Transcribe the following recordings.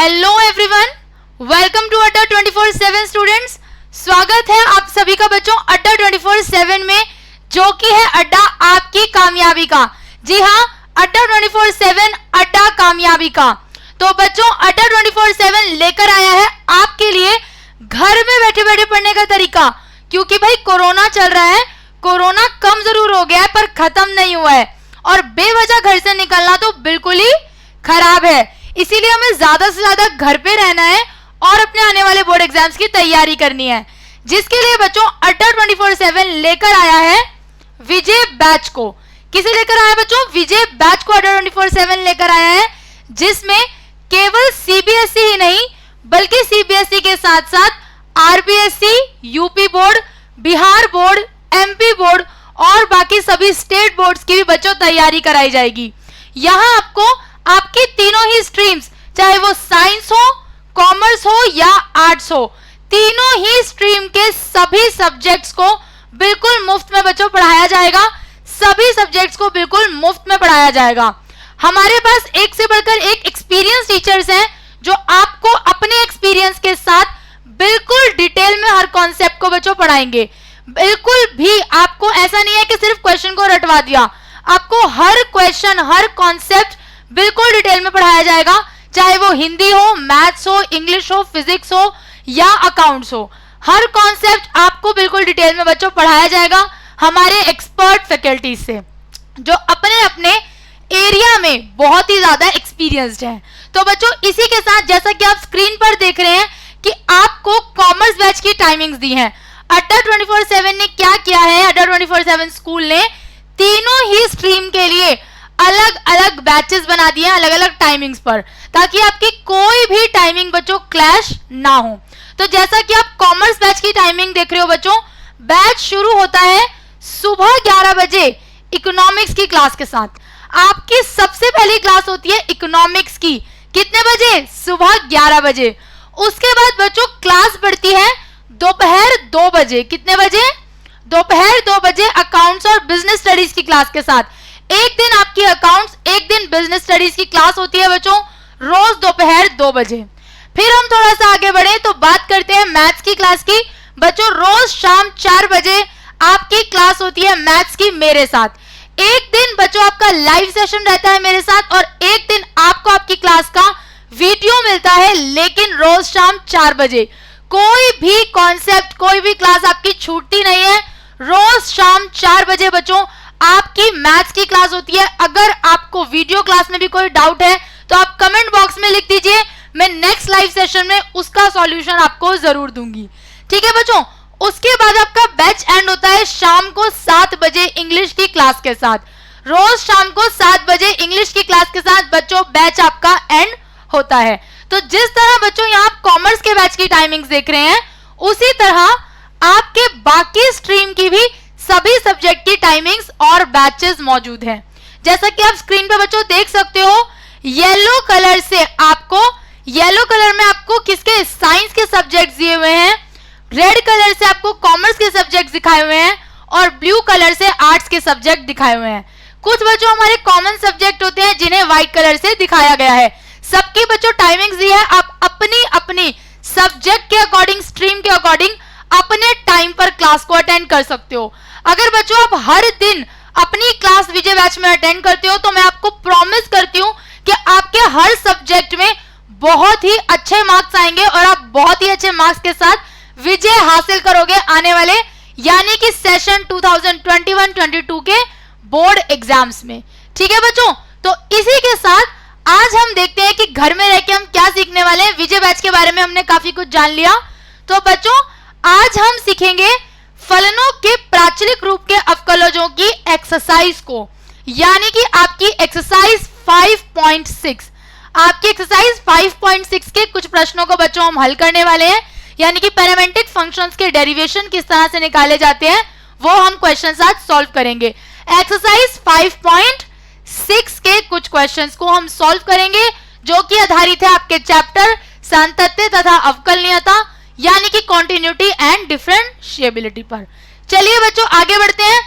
Hello everyone, welcome to अड्डा 24/7 students. स्वागत है आप सभी का बच्चों अड्डा 24/7 में, जो कि है अड्डा आपकी कामयाबी का। जी हाँ, अड्डा 24/7 अड्डा कामयाबी का। तो बच्चों अड्डा 24/7 लेकर आया है आपके लिए घर में बैठे बैठे पढ़ने का तरीका, क्योंकि भाई कोरोना चल रहा है। कोरोना कम जरूर हो गया है पर खत्म नहीं हुआ है, और बेवजह घर से निकलना तो बिल्कुल ही खराब है। इसीलिए हमें ज्यादा से ज्यादा घर पे रहना है और अपने आने वाले बोर्ड एग्जाम्स की तैयारी करनी है, जिसके लिए बच्चों अड्डा 24/7 लेकर आया है विजय बैच को। किसे लेकर आया बच्चों? विजय बैच को अड्डा 24/7 लेकर आया है, जिसमें केवल सीबीएसई ही नहीं बल्कि सीबीएसई के साथ साथ RBSE, UP board, Bihar board, MP board और बाकी सभी स्टेट बोर्ड्स की भी बच्चों तैयारी कराई जाएगी। यहां आपको आपकी तीनों ही स्ट्रीम्स, चाहे वो साइंस हो, कॉमर्स हो या आर्ट्स हो, तीनों ही स्ट्रीम के सभी सब्जेक्ट्स को बिल्कुल मुफ्त में बच्चों पढ़ाया जाएगा। सभी सब्जेक्ट्स को बिल्कुल मुफ्त में पढ़ाया जाएगा। हमारे पास एक से बढ़कर एक एक्सपीरियंस टीचर्स हैं, जो आपको अपने एक्सपीरियंस के साथ बिल्कुल डिटेल में हर कॉन्सेप्ट को बच्चों पढ़ाएंगे। बिल्कुल भी आपको ऐसा नहीं है कि सिर्फ क्वेश्चन को रटवा दिया, आपको हर क्वेश्चन, हर कॉन्सेप्ट बिल्कुल डिटेल में पढ़ाया जाएगा, चाहे वो हिंदी हो, मैथ्स हो, इंग्लिश हो, फिजिक्स हो या अकाउंट्स हो। हर कॉन्सेप्ट आपको बिल्कुल डिटेल में बच्चों पढ़ाया जाएगा हमारे एक्सपर्ट फैकल्टी से, जो अपने अपने एरिया में बहुत ही ज्यादा एक्सपीरियंस्ड हैं। तो बच्चों इसी के साथ, जैसा कि आप स्क्रीन पर देख रहे हैं कि आपको कॉमर्स बैच की टाइमिंग्स दी हैं। अड्डा 24/7 ने क्या किया है? अड्डा 24/7 स्कूल ने तीनों ही स्ट्रीम के लिए अलग अलग बैचेस बना दिए हैं, अलग अलग टाइमिंग्स पर, ताकि आपकी कोई भी टाइमिंग बच्चों क्लैश ना हो। तो जैसा कि आप कॉमर्स बैच की टाइमिंग देख रहे हो बच्चों, बैच शुरू होता है सुबह 11 बजे इकोनॉमिक्स की क्लास के साथ। आपकी सबसे पहली क्लास होती है इकोनॉमिक्स की। कितने बजे? सुबह 11 बजे। उसके बाद बच्चों क्लास बढ़ती है दोपहर 2 बजे। कितने बजे? दोपहर 2 बजे अकाउंट्स और बिजनेस स्टडीज की क्लास के साथ। एक दिन आपकी अकाउंट्स, एक दिन बिजनेस स्टडीज की क्लास होती है बच्चों, रोज दोपहर 2 बजे। फिर हम थोड़ा सा आगे बढ़े तो बात करते हैं मैथ्स की क्लास की। बच्चों रोज शाम 4 बजे आपकी क्लास होती है मैथ्स की मेरे साथ। एक दिन बच्चों आपका लाइव सेशन रहता है मेरे साथ, और एक दिन आपको आपकी क्लास का वीडियो मिलता है, लेकिन रोज शाम 4 बजे। कोई भी कॉन्सेप्ट, कोई भी क्लास आपकी छूटती नहीं है। रोज शाम 4 बजे बच्चों आपकी मैथ्स की क्लास होती है। अगर आपको वीडियो क्लास में भी कोई डाउट है तो आप कमेंट बॉक्स में लिख दीजिए, मैं नेक्स्ट लाइव सेशन में उसका सॉल्यूशन आपको जरूर दूंगी। ठीक है बच्चों, उसके बाद आपका बैच एंड होता है शाम को 7 बजे इंग्लिश की क्लास के साथ। रोज शाम को 7 बजे इंग्लिश की क्लास के साथ बच्चों बैच आपका एंड होता है। तो जिस तरह बच्चों यहाँ आप कॉमर्स के बैच की टाइमिंग्स देख रहे हैं, उसी तरह आपके बाकी स्ट्रीम की भी सभी सब्जेक्ट की टाइमिंग्स और बैचेस मौजूद हैं। जैसा कि आप स्क्रीन पे बच्चों देख सकते हो, येलो कलर से आपको, येलो कलर में आपको किसके? साइंस के सब्जेक्ट दिए हुए हैं, रेड कलर से आपको कॉमर्स के सब्जेक्ट दिखाए हुए हैं, और ब्लू कलर से आर्ट्स के सब्जेक्ट दिखाए हुए हैं। कुछ बच्चों हमारे कॉमन सब्जेक्ट होते हैं जिन्हें व्हाइट कलर से दिखाया गया है। सबकी बच्चों टाइमिंग्स दी है, आप अपनी अपनी सब्जेक्ट के अकॉर्डिंग, स्ट्रीम के अकॉर्डिंग अपने टाइम पर क्लास को अटेंड कर सकते हो। अगर बच्चों आप हर दिन अपनी क्लास विजय बैच में अटेंड करते हो तो मैं आपको प्रॉमिस करती हूँ कि आपके हर सब्जेक्ट में बहुत ही अच्छे मार्क्स आएंगे, और आप बहुत ही अच्छे मार्क्स के साथ विजय हासिल करोगे आने वाले, यानी कि सेशन 2021-22 के बोर्ड एग्जाम्स में। ठीक है बच्चों, तो इसी के साथ आज हम देखते हैं कि घर में रह के हम क्या सीखने वाले हैं। विजय बैच के बारे में हमने काफी कुछ जान लिया, तो बच्चों आज हम सीखेंगे फलनों के प्राचलिक रूप के अवकलजों की एक्सरसाइज को, यानी कि आपकी एक्सरसाइज 5.6। आपकी एक्सरसाइज 5.6 के कुछ प्रश्नों को बच्चों हम हल करने वाले हैं, यानी कि पैरामेट्रिक फंक्शंस के डेरिवेशन किस तरह से निकाले जाते हैं वो हम क्वेश्चन आज सॉल्व करेंगे। एक्सरसाइज 5.6 के कुछ क्वेश्चंस को हम सॉल्व करेंगे, जो कि आधारित है आपके चैप्टर सांतत्य तथा अवकलनीयता, यानी कि कॉन्टिन्यूटी एंड डिफरेंशिएबिलिटी पर। चलिए बच्चों आगे बढ़ते हैं।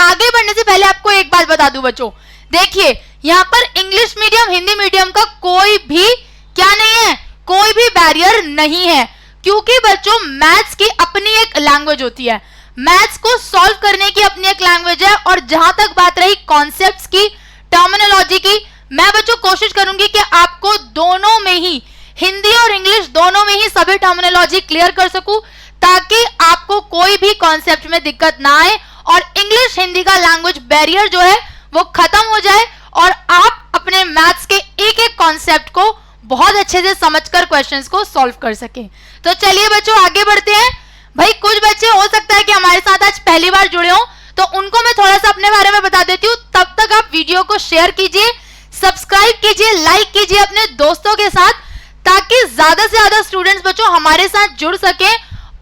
आगे बढ़ने से पहले आपको एक बात बता दूं बच्चों, देखिए यहाँ पर इंग्लिश मीडियम, हिंदी मीडियम का कोई भी क्या नहीं है, कोई भी बैरियर नहीं है, क्योंकि बच्चों मैथ्स की अपनी एक लैंग्वेज होती है, मैथ्स को सॉल्व करने की अपनी एक लैंग्वेज है। और जहां तक बात रही कॉन्सेप्ट्स की, टर्मिनोलॉजी की, मैं बच्चों कोशिश करूंगी कि आपको दोनों में ही, हिंदी और इंग्लिश दोनों में ही सभी टर्मिनोलॉजी क्लियर कर सकूं, ताकि आपको कोई भी कॉन्सेप्ट में दिक्कत ना आए और इंग्लिश हिंदी का लैंग्वेज बैरियर जो है वो खत्म हो जाए और आप अपने मैथ्स के एक एक कॉन्सेप्ट को बहुत अच्छे से समझकर क्वेश्चंस को सॉल्व कर सकें। तो चलिए बच्चों आगे बढ़ते हैं। भाई कुछ बच्चे हो सकता है कि हमारे साथ आज पहली बार जुड़े हो, तो उनको मैं थोड़ा सा अपने बारे में बता देती हूँ। तब तक आप वीडियो को शेयर कीजिए, सब्सक्राइब कीजिए, लाइक कीजिए अपने दोस्तों के साथ, ताकि ज्यादा से ज्यादा स्टूडेंट्स बच्चों हमारे साथ जुड़ सके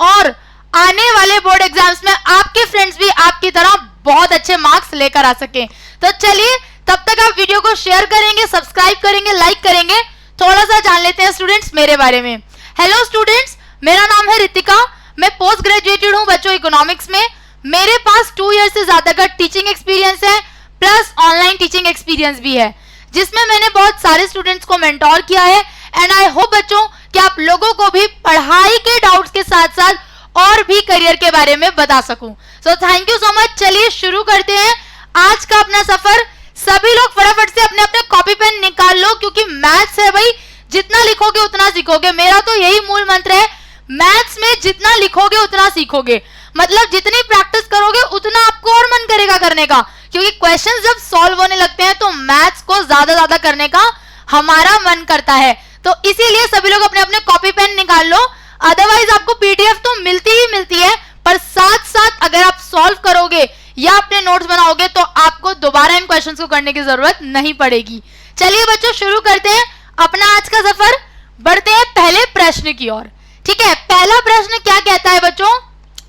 और आने वाले बोर्ड एग्जाम्स में आपके फ्रेंड्स भी आपकी तरह बहुत अच्छे मार्क्स लेकर आ सके। तो चलिए तब तक आप वीडियो को शेयर करेंगे, सब्सक्राइब करेंगे, लाइक करेंगे। थोड़ा सा जान लेते हैं स्टूडेंट्स मेरे बारे में। हेलो स्टूडेंट्स, मेरा नाम है रितिका, मैं पोस्ट ग्रेजुएटेड हूं बच्चों इकोनॉमिक्स में। मेरे पास 2 ईयर से ज्यादा का टीचिंग एक्सपीरियंस है, प्लस ऑनलाइन टीचिंग एक्सपीरियंस भी है, जिसमें मैंने बहुत सारे स्टूडेंट्स को मेंटोर किया है। एंड आई होप बच्चों कि आप लोगों को भी पढ़ाई के डाउट्स के साथ साथ और भी करियर के बारे में बता सकूं। So thank you so much. चलिए शुरू करते हैं आज का अपना सफर। सभी लोग फटाफट से अपने अपने कॉपी पेन निकाल लो, क्योंकि मैथ्स है भाई, जितना लिखोगे उतना सीखोगे। मेरा तो यही मूल मंत्र है, मैथ्स में जितना लिखोगे उतना सीखोगे। मतलब जितनी प्रैक्टिस करोगे उतना आपको और मन करेगा करने का, क्योंकि क्वेश्चंस जब सॉल्व होने लगते हैं तो मैथ्स को ज्यादा करने का हमारा मन करता है। तो इसीलिए सभी लोग अपने अपने कॉपी पेन निकाल लो। अदरवाइज आपको पीडीएफ तो मिलती ही मिलती है, पर साथ साथ अगर आप सॉल्व करोगे या अपने नोट्स बनाओगे तो आपको दोबारा इन क्वेश्चंस को करने की जरूरत नहीं पड़ेगी। चलिए बच्चों शुरू करते हैं अपना आज का सफर। बढ़ते हैं पहले प्रश्न की ओर। ठीक है, पहला प्रश्न क्या कहता है बच्चों,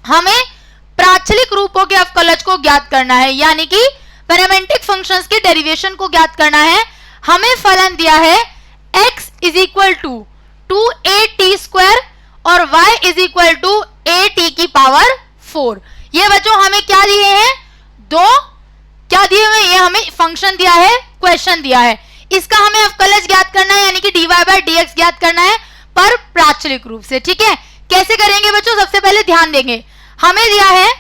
हमें प्राचलिक रूपों के अवकलज को ज्ञात करना है, यानी कि पैरामेट्रिक फंक्शंस के डेरिवेशन को ज्ञात करना है। हमें फलन दिया है x is equal to 2at² और y is equal to at की पावर 4। ये बच्चों हमें क्या दिए हैं, दो क्या दिए हुए, ये हमें फंक्शन दिया है, क्वेश्चन दिया है, इसका हमें अवकलज ज्ञात करना है, यानी कि dy/dx ज्ञात करना है, पर प्राचलिक रूप से। ठीक है, कैसे करेंगे बच्चों, सबसे पहले ध्यान देंगे, हमें दिया है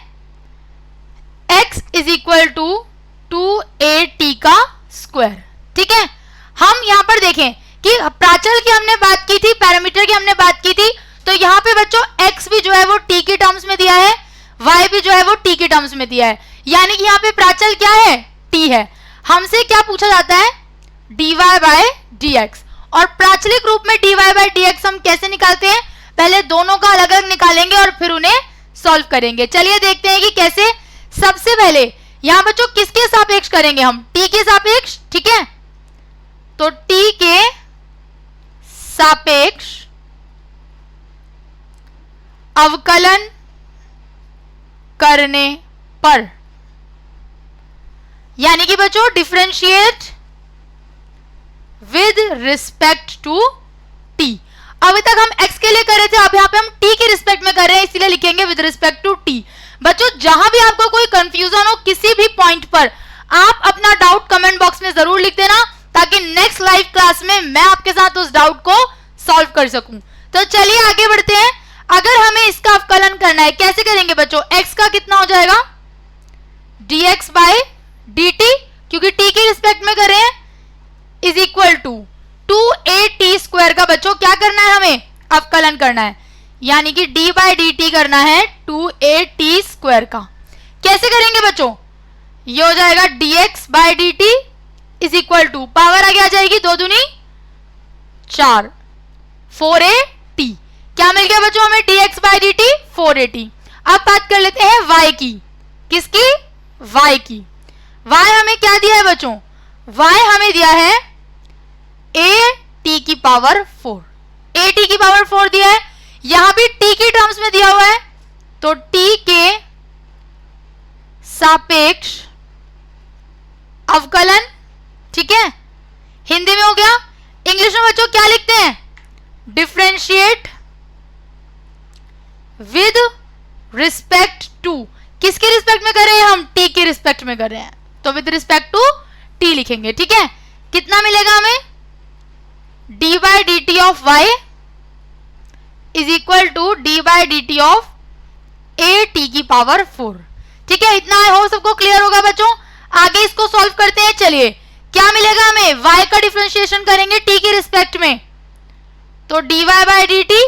x is equal to 2at का स्क्वायर। ठीक है, हम यहां पर देखें कि प्राचल की हमने बात की थी, पैरामीटर की हमने बात की थी, तो यहां पे बच्चों x भी जो है वो t की टर्म्स में दिया है, y भी जो है वो t की टर्म्स में दिया है, यानी कि यहां पे प्राचल क्या है, t है। हमसे क्या पूछा जाता है, dy/dx, और प्राचलिक रूप में dy/dx हम कैसे निकालते हैं, पहले दोनों का अलग अलग निकालेंगे और फिर उन्हें सॉल्व करेंगे। चलिए देखते हैं कि कैसे। सबसे पहले यहां बच्चों किसके सापेक्ष करेंगे, हम t के सापेक्ष। ठीक है, तो t के सापेक्ष अवकलन करने पर, यानी कि बच्चों differentiate with respect to t। अभी तक हम x के लिए कर रहे थे, अब यहां पे हम t के रिस्पेक्ट में कर रहे हैं, इसलिए लिखेंगे विद रिस्पेक्ट टू t। बच्चों जहां भी आपको कोई कंफ्यूजन हो किसी भी पॉइंट पर, आप अपना डाउट कमेंट बॉक्स में जरूर लिख देना, ताकि नेक्स्ट लाइव क्लास में मैं आपके साथ उस डाउट को सॉल्व कर सकूं। तो चलिए आगे बढ़ते हैं। अगर हमें इसका अवकलन करना है, कैसे करेंगे बच्चों, x का कितना हो जाएगा, dx/dt, क्योंकि t के रिस्पेक्ट में कर रहे हैं, इज इक्वल टू 2at² का बच्चों क्या करना है, हमें अवकलन करना है, यानी कि d/dt करना है 2at² का। कैसे करेंगे बच्चों, ये हो जाएगा dx/dt is equal to, power आगे आ जाएगी 2 दूनी 4, 4at। क्या मिल गया बच्चों हमें, dx/dt 4at। अब बात कर लेते हैं y की, किसकी, y की। y हमें क्या दिया है बच्चों, y हमें दिया है at की पावर 4, at की पावर 4 दिया है, यहां भी t की टर्म्स में दिया हुआ है, तो t के सापेक्ष अवकलन। ठीक है, हिंदी में हो गया। इंग्लिश में बच्चों क्या लिखते हैं, डिफरेंशिएट विद रिस्पेक्ट टू, किसके रिस्पेक्ट में कर रहे हैं हम, t के रिस्पेक्ट में कर रहे हैं, तो विद रिस्पेक्ट टू t लिखेंगे। ठीक है, कितना मिलेगा हमें, D by D T of Y is equal to D by D T of A T की पावर 4। ठीक है, इतना हो सबको क्लियर होगा बच्चों। आगे इसको सॉल्व करते हैं। चलिए क्या मिलेगा हमें, y का डिफरेंशिएशन करेंगे t की रिस्पेक्ट में, तो dy बाई डी टी,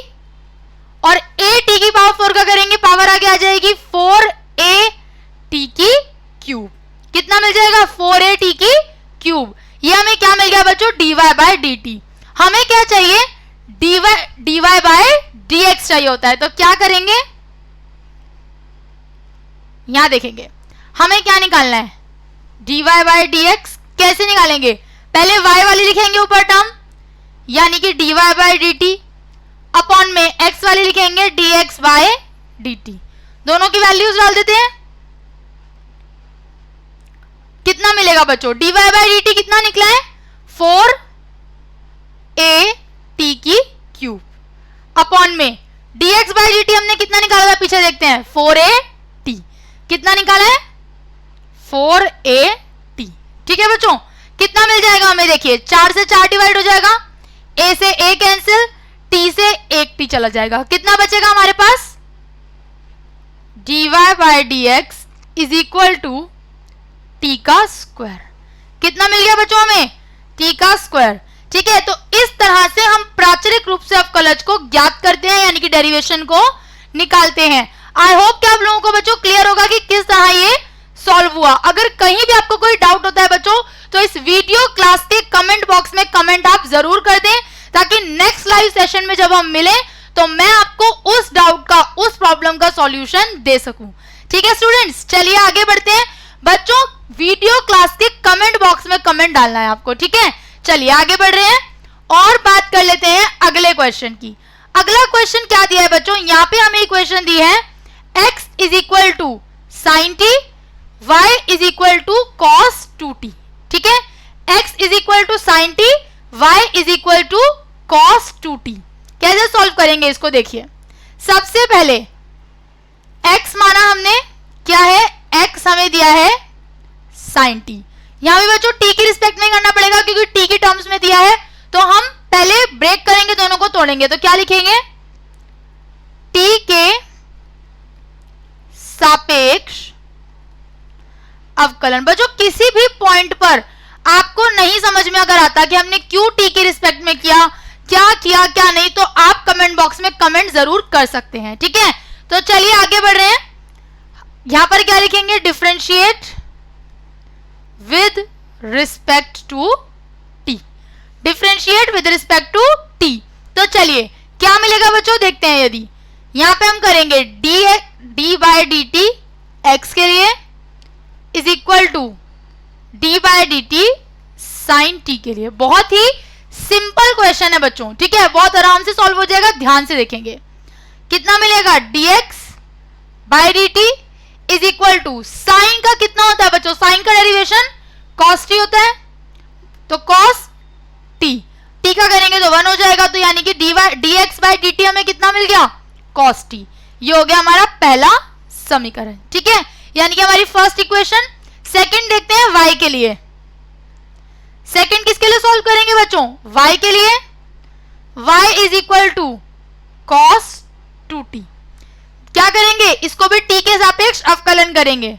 और a t की पावर 4 का करेंगे, पावर आगे आ जाएगी 4a t की क्यूब। कितना मिल जाएगा, 4a t की क्यूब। ये हमें क्या मिल गया बच्चों, dy बाई डी टी। हमें क्या चाहिए, dy बाई dx चाहिए होता है। तो क्या करेंगे, यहां देखेंगे हमें क्या निकालना है, dy बाई dx। कैसे निकालेंगे, पहले y वाली लिखेंगे ऊपर टर्म, यानी कि dy by D T, upon में x वाली लिखेंगे dx बाई डी टी। दोनों की वैल्यूज डाल देते हैं। कितना मिलेगा बच्चों, dy बाई डी टी कितना निकला है, 4a t की क्यूब, अपॉन में dx बाई डी टी हमने कितना निकाला था, पीछे देखते हैं, 4a t। कितना निकाला है, 4a t। ठीक है बच्चों, कितना मिल जाएगा हमें, देखिए 4 से 4 डिवाइड हो जाएगा, a से a कैंसिल, t से 1 t चला जाएगा। कितना बचेगा हमारे पास, dy by dx is equal to t का स्क्वायर। कितना मिल गया बच्चों हमें, t का स्क्वायर। ठीक है, तो इस तरह से हम प्राचरिक रूप से अवकलज को ज्ञात करते हैं, यानी कि डेरिवेशन को निकालते हैं। आई होप कि आप लोगों को बच्चों क्लियर होगा कि किस तरह ये सॉल्व हुआ। अगर कहीं भी आपको कोई डाउट होता है बच्चों, तो इस वीडियो क्लास के कमेंट बॉक्स में कमेंट आप जरूर कर दें, ताकि नेक्स्ट लाइव सेशन में जब हम मिलें तो मैं आपको उस डाउट का, उस प्रॉब्लम का सॉल्यूशन दे सकूं। ठीक है स्टूडेंट्स, चलिए आगे बढ़ते हैं। बच्चों वीडियो क्लास के कमेंट बॉक्स में कमेंट डालना है आपको। ठीक है, चलिए आगे बढ़ रहे हैं और बात कर लेते हैं अगले क्वेश्चन की। अगला क्वेश्चन क्या दिया है बच्चों, यहां पे हमें इक्वेशन दी है x is equal to sine T, y is equal to cos 2t। ठीक है, x is equal to sine T, y is equal to cos 2t। कैसे सॉल्व करेंगे इसको, देखिए सबसे पहले x माना हमने, क्या है, x हमें दिया है साइन टी। यहां भी बच्चों t की रिस्पेक्ट में करना पड़ेगा, क्योंकि t की टर्म्स में दिया है। तो हम पहले ब्रेक करेंगे, दोनों को तोड़ेंगे। तो क्या लिखेंगे, t के सापेक्ष अवकलन। बच्चों किसी भी पॉइंट पर आपको नहीं समझ में अगर आता कि हमने क्यों टी के रिस्पेक्ट में किया, क्या नहीं, तो आप कमेंट बॉक्स में कमेंट जरूर कर सकते हैं। ठीक है, तो चलिए आगे बढ़ रहे हैं। यहां पर क्या लिखेंगे, differentiate with respect to T, differentiate with respect to T. तो चलिए क्या मिलेगा बच्चों, देखते हैं। यदि यहां पे हम करेंगे D by D T X के लिए is equal to D by D T sine T के लिए। बहुत ही सिंपल क्वेश्चन है बच्चों। ठीक है, बहुत आराम से सॉल्व हो जाएगा, ध्यान से देखेंगे। कितना मिलेगा, dx by D T is equal to sine का कितना होता है बच्चों, साइन का डेरिवेशन cos t होता है, तो cos t, t का करेंगे तो 1 हो जाएगा। तो यानी कि dx बाई डी टी हमें कितना मिल गया, cos t। ये हो गया हमारा पहला समीकरण। ठीक है, यानी कि हमारी फर्स्ट इक्वेशन। सेकंड देखते हैं y के लिए। सेकंड किसके लिए सॉल्व करेंगे बच्चों, y के लिए। y is equal to cos 2t। क्या करेंगे, इसको भी t के सापेक्ष अवकलन करेंगे,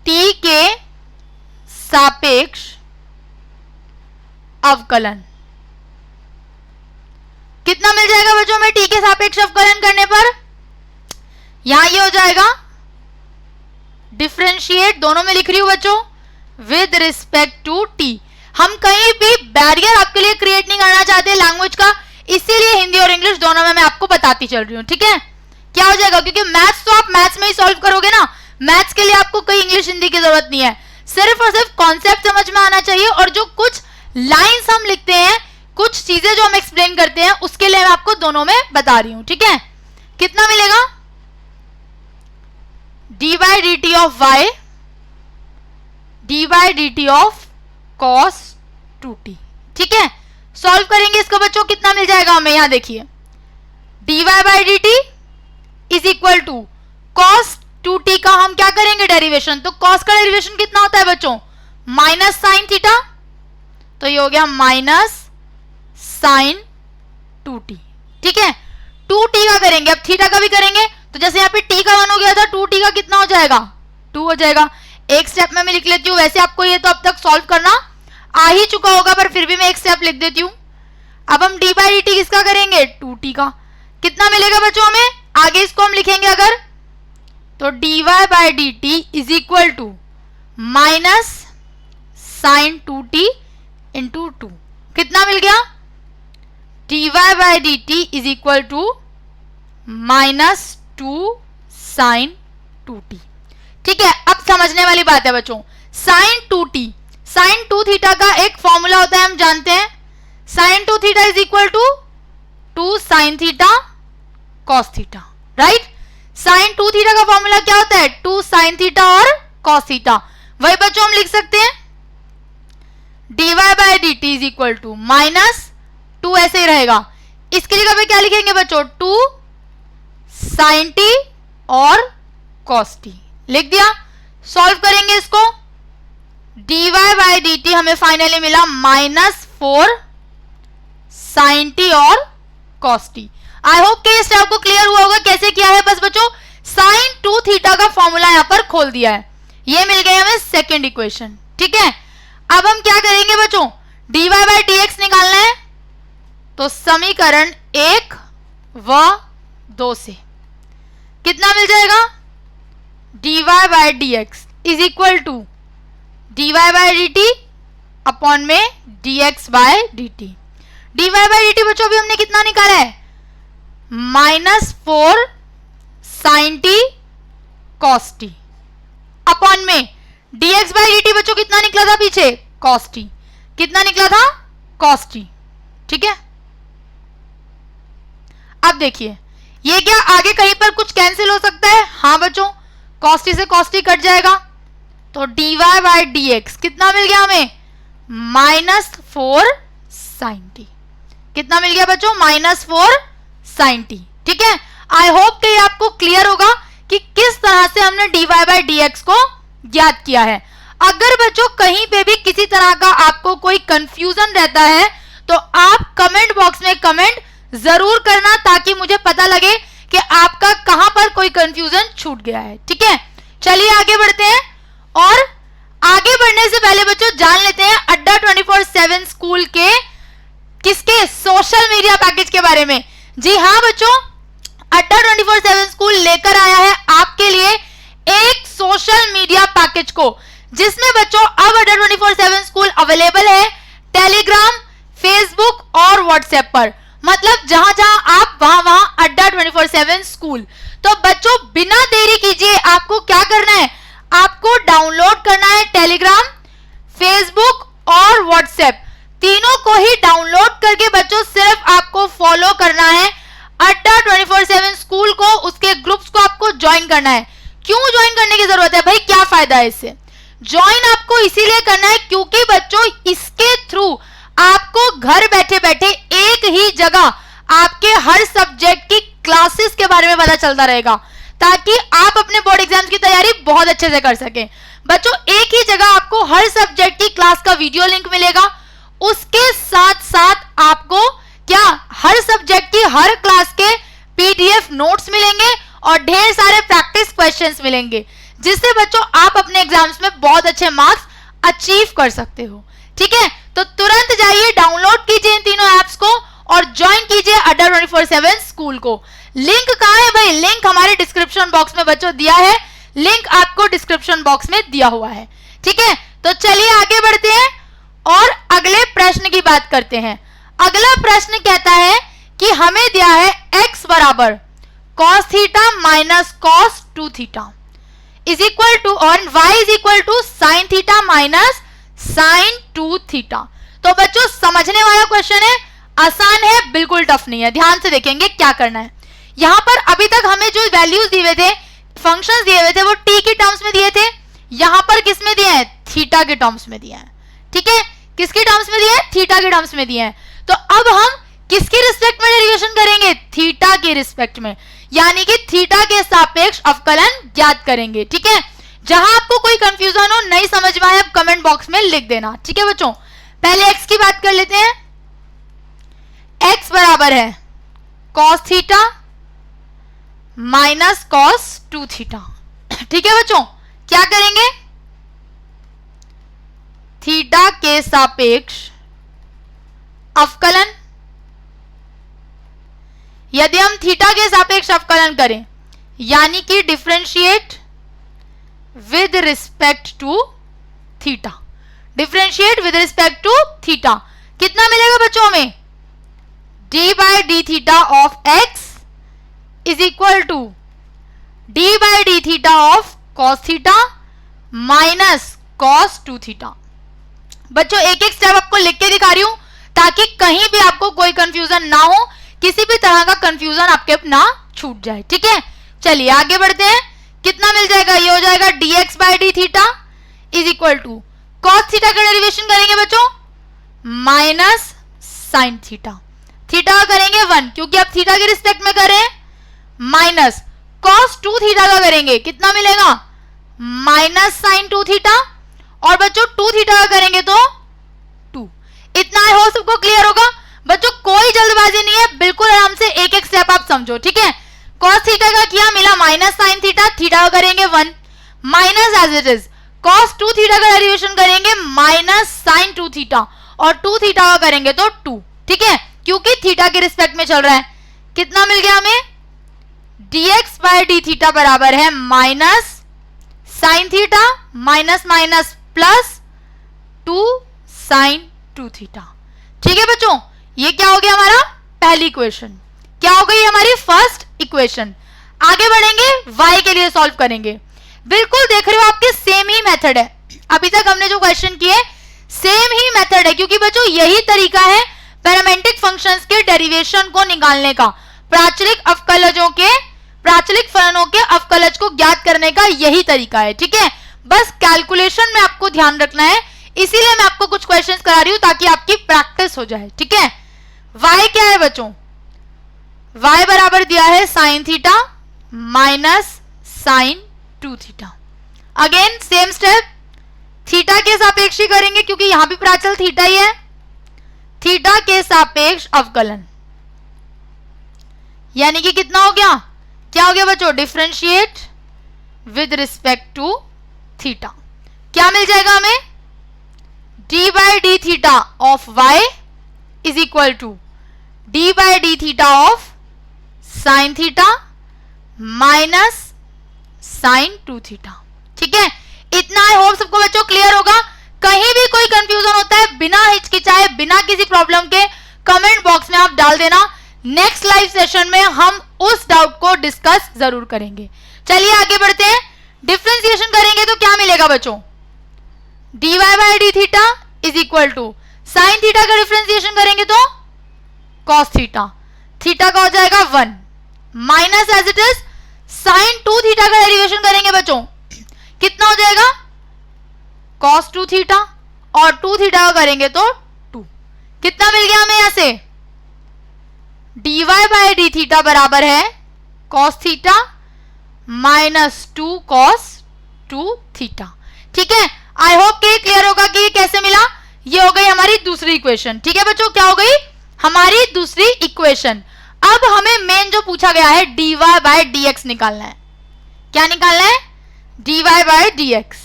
t के सापेक्ष अवकलन। कितना मिल जाएगा बच्चों में t के सापेक्ष अवकलन करने पर, यहां ये हो जाएगा डिफरेंशिएट, दोनों में लिख रही हूं बच्चों, विद रिस्पेक्ट टू t। हम कहीं भी बैरियर आपके लिए क्रिएट नहीं करना चाहते लैंग्वेज का, इसीलिए हिंदी और इंग्लिश दोनों में मैं आपको बताती चल रही हूं। ठीक है, क्या हो जाएगा, क्योंकि मैथ्स तो आप मैथ्स में ही सॉल्व करोगे ना, मैथ्स के लिए आपको कोई इंग्लिश हिंदी की जरूरत नहीं है, सिर्फ और सिर्फ कॉन्सेप्ट समझ में आना चाहिए। और जो कुछ लाइंस हम लिखते हैं, कुछ चीजें जो हम एक्सप्लेन करते हैं, उसके लिए मैं आपको दोनों में बता रही हूं। ठीक है, कितना मिलेगा, D by D T of Y D by D T of cos 2t। ठीक है, सॉल्व करेंगे इसको बच्चों, कितना मिल जाएगा हमें, यहां देखिए dy by D T is equal to cos 2t का हम क्या करेंगे डेरिवेशन, तो कॉस का डेरिवेशन कितना होता है बच्चों, माइनस साइन थीटा। तो ये हो गया माइनस साइन 2t। ठीक है, 2t का करेंगे, अब थीटा का भी करेंगे, तो जैसे यहाँ पे t का 1 हो गया था, 2t का कितना हो जाएगा, 2 हो जाएगा। एक स्टेप में मैं लिख लेती हूँ, वैसे आपको ये तो अब तक सॉल्व करना आ ही चुका होगा, पर फिर भी मैं एक स्टेप लिख देती हूँ। अब हम d बाई dt किसका करेंगे, 2t का। कितना मिलेगा बच्चों हमें, आगे इसको हम लिखेंगे अगर, तो dy by dt is equal to minus sine 2t into 2। कितना मिल गया, dy by dt is equal to minus 2 sine 2t। ठीक है, अब समझने वाली बात है बच्चों, साइन 2t, साइन 2 थीटा का एक फॉर्मूला होता है, हम जानते हैं, sine 2 theta is equal to 2 sine theta cos theta, right. Sine 2 theta का फॉर्मूला क्या होता है, 2 साइन थीटा और कॉस थीटा। वही बच्चों हम लिख सकते हैं dy by dt is equal to minus 2, ऐसे ही रहेगा। इसकी जगह पे क्या लिखेंगे बच्चों, 2 साइन t और कॉस t लिख दिया। सॉल्व करेंगे इसको, dy बाई dt हमें फाइनली मिला माइनस 4 साइन t और कॉस t। आई होप कि इस स्टेप को क्लियर हुआ होगा कैसे किया है। बस बच्चों साइन 2 थीटा का फॉर्मूला यहां पर खोल दिया है, ये मिल गया हमें सेकेंड इक्वेशन। ठीक है, अब हम क्या करेंगे बच्चों, dy बाई dx निकालना है, तो समीकरण 1 व 2 से कितना मिल जाएगा, dy by dx is equal to dy by dt upon में dx by dt। dy by dt बच्चों अभी हमने कितना निकाला है, minus 4 sine t cos t upon में dx बाई dt बच्चों कितना निकला था पीछे, cos t। कितना निकला था, cos t। ठीक है, अब देखिए ये क्या आगे कहीं पर कुछ कैंसिल हो सकता है, हाँ बच्चों, cos t से cos t कट जाएगा, तो dy बाई dx कितना मिल गया हमें, माइनस 4 साइन t। कितना मिल गया बच्चों, माइनस 4 साइन t। ठीक है, आई होप कि आपको क्लियर होगा कि किस तरह से हमने dy बाई dx को ज्ञात किया है। अगर बच्चों कहीं पे भी किसी तरह का आपको कोई कंफ्यूजन रहता है तो आप कमेंट बॉक्स में कमेंट जरूर करना, ताकि मुझे पता लगे कि आपका कहां पर कोई कंफ्यूजन छूट गया है। ठीक है, चलिए आगे बढ़ते हैं, और आगे बढ़ने से पहले बच्चों जान लेते हैं अड्डा 24/7 स्कूल के किसके सोशल मीडिया पैकेज के बारे में। जी हाँ बच्चों, अड्डा 24/7 स्कूल लेकर आया है आपके लिए एक सोशल मीडिया पैकेज को, जिसमें बच्चों अब अड्डा 24/7 स्कूल अवेलेबल है टेलीग्राम, फेसबुक और व्हाट्सएप पर। मतलब जहां जहां आप वहां अड्डा 24/7 स्कूल। तो बच्चों बिना देरी कीजिए आपको क्या करना है, आपको डाउनलोड करना है टेलीग्राम, फेसबुक और व्हाट्सएप, तीनों को ही डाउनलोड करके बच्चों सिर्फ आपको फॉलो करना है अड्डा 24/7 स्कूल को, उसके ग्रुप्स को आपको ज्वाइन करना है। क्यों ज्वाइन करने की जरूरत है भाई, क्या फायदा है इससे, ज्वाइन आपको इसीलिए करना है क्योंकि बच्चों इसके थ्रू आपको घर बैठे बैठे एक ही जगह आपके हर सब्जेक्ट की क्लासेस के बारे में पता चलता रहेगा, ताकि आप अपने बोर्ड एग्जाम्स की तैयारी बहुत अच्छे से कर सकें। बच्चों एक ही जगह आपको हर सब्जेक्ट की क्लास का वीडियो लिंक मिलेगा, उसके साथ साथ आपको क्या हर सब्जेक्ट की हर क्लास के पीडीएफ नोट्स मिलेंगे और ढेर सारे प्रैक्टिस क्वेश्चंस मिलेंगे, जिससे बच्चों आप अपने एग्जाम्स में बहुत अच्छे मार्क्स अचीव कर सकते हो। ठीक है, तो तुरंत जाइए डाउनलोड कीजिए इन तीनों ऐप्स को और ज्वाइन कीजिए अड्डा 24/7 स्कूल को। लिंक कहां है भाई, लिंक हमारे डिस्क्रिप्शन बॉक्स में बच्चों दिया है, लिंक आपको डिस्क्रिप्शन बॉक्स में दिया हुआ है। ठीक है, तो चलिए आगे बढ़ते हैं और अगले प्रश्न की बात करते हैं। अगला प्रश्न कहता है कि हमें दिया है x बराबर cos theta minus cos 2 theta is equal to और y is equal to sin theta minus sin 2 theta. तो बच्चों समझने वाला क्वेश्चन है, आसान है, बिल्कुल टफ नहीं है। ध्यान से देखेंगे क्या करना है। यहां पर अभी तक हमें जो वैल्यूज दिए हुए थे, फंक्शंस दिए हुए थे, वो t की टर्म्स में दिए थे, यहां पर किस में दिए हैं, थीटा के टर्म्स में दिए हैं। ठीक है, किसके टर्म्स में दिए हैं, थीटा के टर्म्स में दिए हैं। तो अब हम किसके रिस्पेक्ट में डेरिवेशन करेंगे, थीटा के रिस्पेक्ट में, यानी कि थीटा के सापेक्ष अवकलन ज्ञात करेंगे। ठीक है, जहां आपको कोई कंफ्यूजन हो, नहीं समझ में आए, आप कमेंट बॉक्स में लिख देना। ठीक है बच्चों, पहले x की बात कर लेते हैं। x बराबर है cos theta minus cos 2 theta. ठीक है बच्चों, क्या करेंगे, थीटा के सापेक्ष अवकलन, यदि हम थीटा के सापेक्ष अवकलन करें यानी कि differentiate with respect to theta, differentiate with respect to theta, कितना मिलेगा बच्चों हमें, D by D theta of X is equal to D by D theta of cos theta minus cos 2 theta. बच्चों एक एक स्टेप आपको लिख के दिखा रही हूं ताकि कहीं भी आपको कोई कंफ्यूजन ना हो, किसी भी तरह का कंफ्यूजन आपके ना छूट जाए। ठीक है, चलिए आगे बढ़ते हैं। कितना मिल जाएगा, ये हो जाएगा dx by D theta is equal to cos theta का डेरिवेशन करेंगे बच्चों माइनस साइन थीटा, थीटा का करेंगे 1 क्योंकि आप थीटा के रिस्पेक्ट में करें, माइनस कॉस 2 थीटा का करेंगे, कितना मिलेगा माइनस साइन 2 थीटा, और बच्चों 2 थीटा का करेंगे तो 2। इतना हो सबको क्लियर होगा बच्चों, कोई जल्दबाजी नहीं है, बिल्कुल आराम से एक एक स्टेप आप समझो। ठीक है, cos थीटा का किया, मिला माइनस साइन थीटा, थीटा का करेंगे 1 minus as it is cos 2 theta का डेरिवेशन करेंगे माइनस साइन 2 थीटा, और 2 थीटा का करेंगे तो 2। ठीक है, क्योंकि थीटा के रिस्पेक्ट में चल रहा है, कितना मिल गया हमें, dx बाई डी थीटा बराबर है minus sine theta minus minus plus 2 sine 2 theta. ठीक है बच्चों, ये क्या हो गया हमारा पहली इक्वेशन, क्या हो गई हमारी फर्स्ट इक्वेशन। आगे बढ़ेंगे, y के लिए सॉल्व करेंगे। बिल्कुल देख रहे हो आपके सेम ही मेथड है, अभी तक हमने जो क्वेश्चन किए सेम ही मेथड है, क्योंकि बच्चों यही तरीका है पैरामेट्रिक फंक्शंस के डेरिवेशन को निकालने का, प्राचलिक फलनों के अवकलज को ज्ञात करने का यही तरीका है। ठीक है, बस कैलकुलेशन में आपको ध्यान रखना है, इसीलिए मैं आपको कुछ क्वेश्चंस करा रही हूं ताकि आपकी प्रैक्टिस हो जाए। ठीक है, y क्या है बच्चों, y बराबर दिया है sine theta minus sine 2 theta. Again same step, theta के सापेक्ष ही करेंगे क्योंकि यहां भी प्राचल थीटा ही है, थीटा के सापेक्ष अवकलन, यानी कि कितना हो गया, क्या हो गया बच्चों, differentiate with respect to theta, क्या मिल जाएगा हमें, D by D theta of y is equal to D by D theta of sine theta minus sine 2 theta. ठीक है, इतना आई होप सबको बच्चों क्लियर होगा। कहीं भी कोई कंफ्यूजन होता है बिना हिचकिचाए, बिना किसी प्रॉब्लम के कमेंट बॉक्स में आप डाल देना, नेक्स्ट लाइव सेशन में हम उस डाउट को डिस्कस जरूर करेंगे। चलिए आगे बढ़ते हैं, डिफरेंशिएशन करेंगे तो क्या मिलेगा बच्चों, dy by D theta is equal to sine theta का डिफरेंशिएशन करेंगे तो कॉस थीटा, थीटा का हो जाएगा 1 minus as it is sine 2 theta का डेरिवेशन करेंगे बच्चों, कितना हो जाएगा कॉस 2 थीटा, और 2 थीटा का करेंगे तो 2, कितना मिल गया हमें यहां से, dy बाई डी थीटा बराबर है cos theta minus 2 cos 2 theta. ठीक है, आई होप कि क्लियर होगा कि ये कैसे मिला। ये हो गई हमारी दूसरी इक्वेशन। ठीक है बच्चों, क्या हो गई हमारी दूसरी इक्वेशन। अब हमें मेन जो पूछा गया है dy बाई dx निकालना है। क्या निकालना है, dy बाई dx,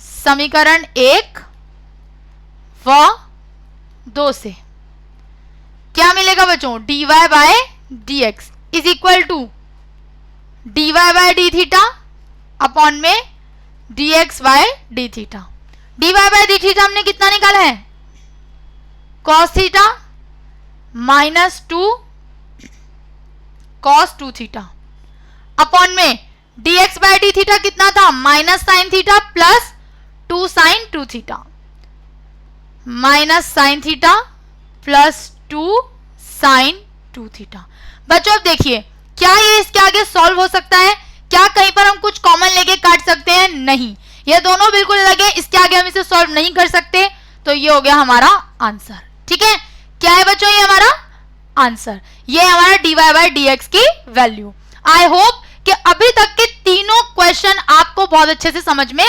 समीकरण 1 व 2 से क्या मिलेगा बच्चों, dy by dx is equal to dy by D theta upon में dx by D theta. dy by D theta हमने कितना निकाला है, cos theta minus 2 cos 2 theta upon में dx बाई डी थीटा कितना था, minus sine theta plus 2 sine 2 theta, minus sine theta plus 2 sine 2 theta. बच्चों अब देखिए, क्या ये इसके आगे सॉल्व हो सकता है, क्या कहीं पर हम कुछ कॉमन लेके काट सकते हैं, नहीं, ये दोनों बिल्कुल अलग है, इसके आगे हम इसे सॉल्व नहीं कर सकते, तो ये हो गया हमारा आंसर। ठीक है, क्या है बच्चों ये हमारा आंसर, ये हमारा dy बाई dx की वैल्यू। आई होप कि अभी तक के तीनों क्वेश्चन आपको बहुत अच्छे से समझ में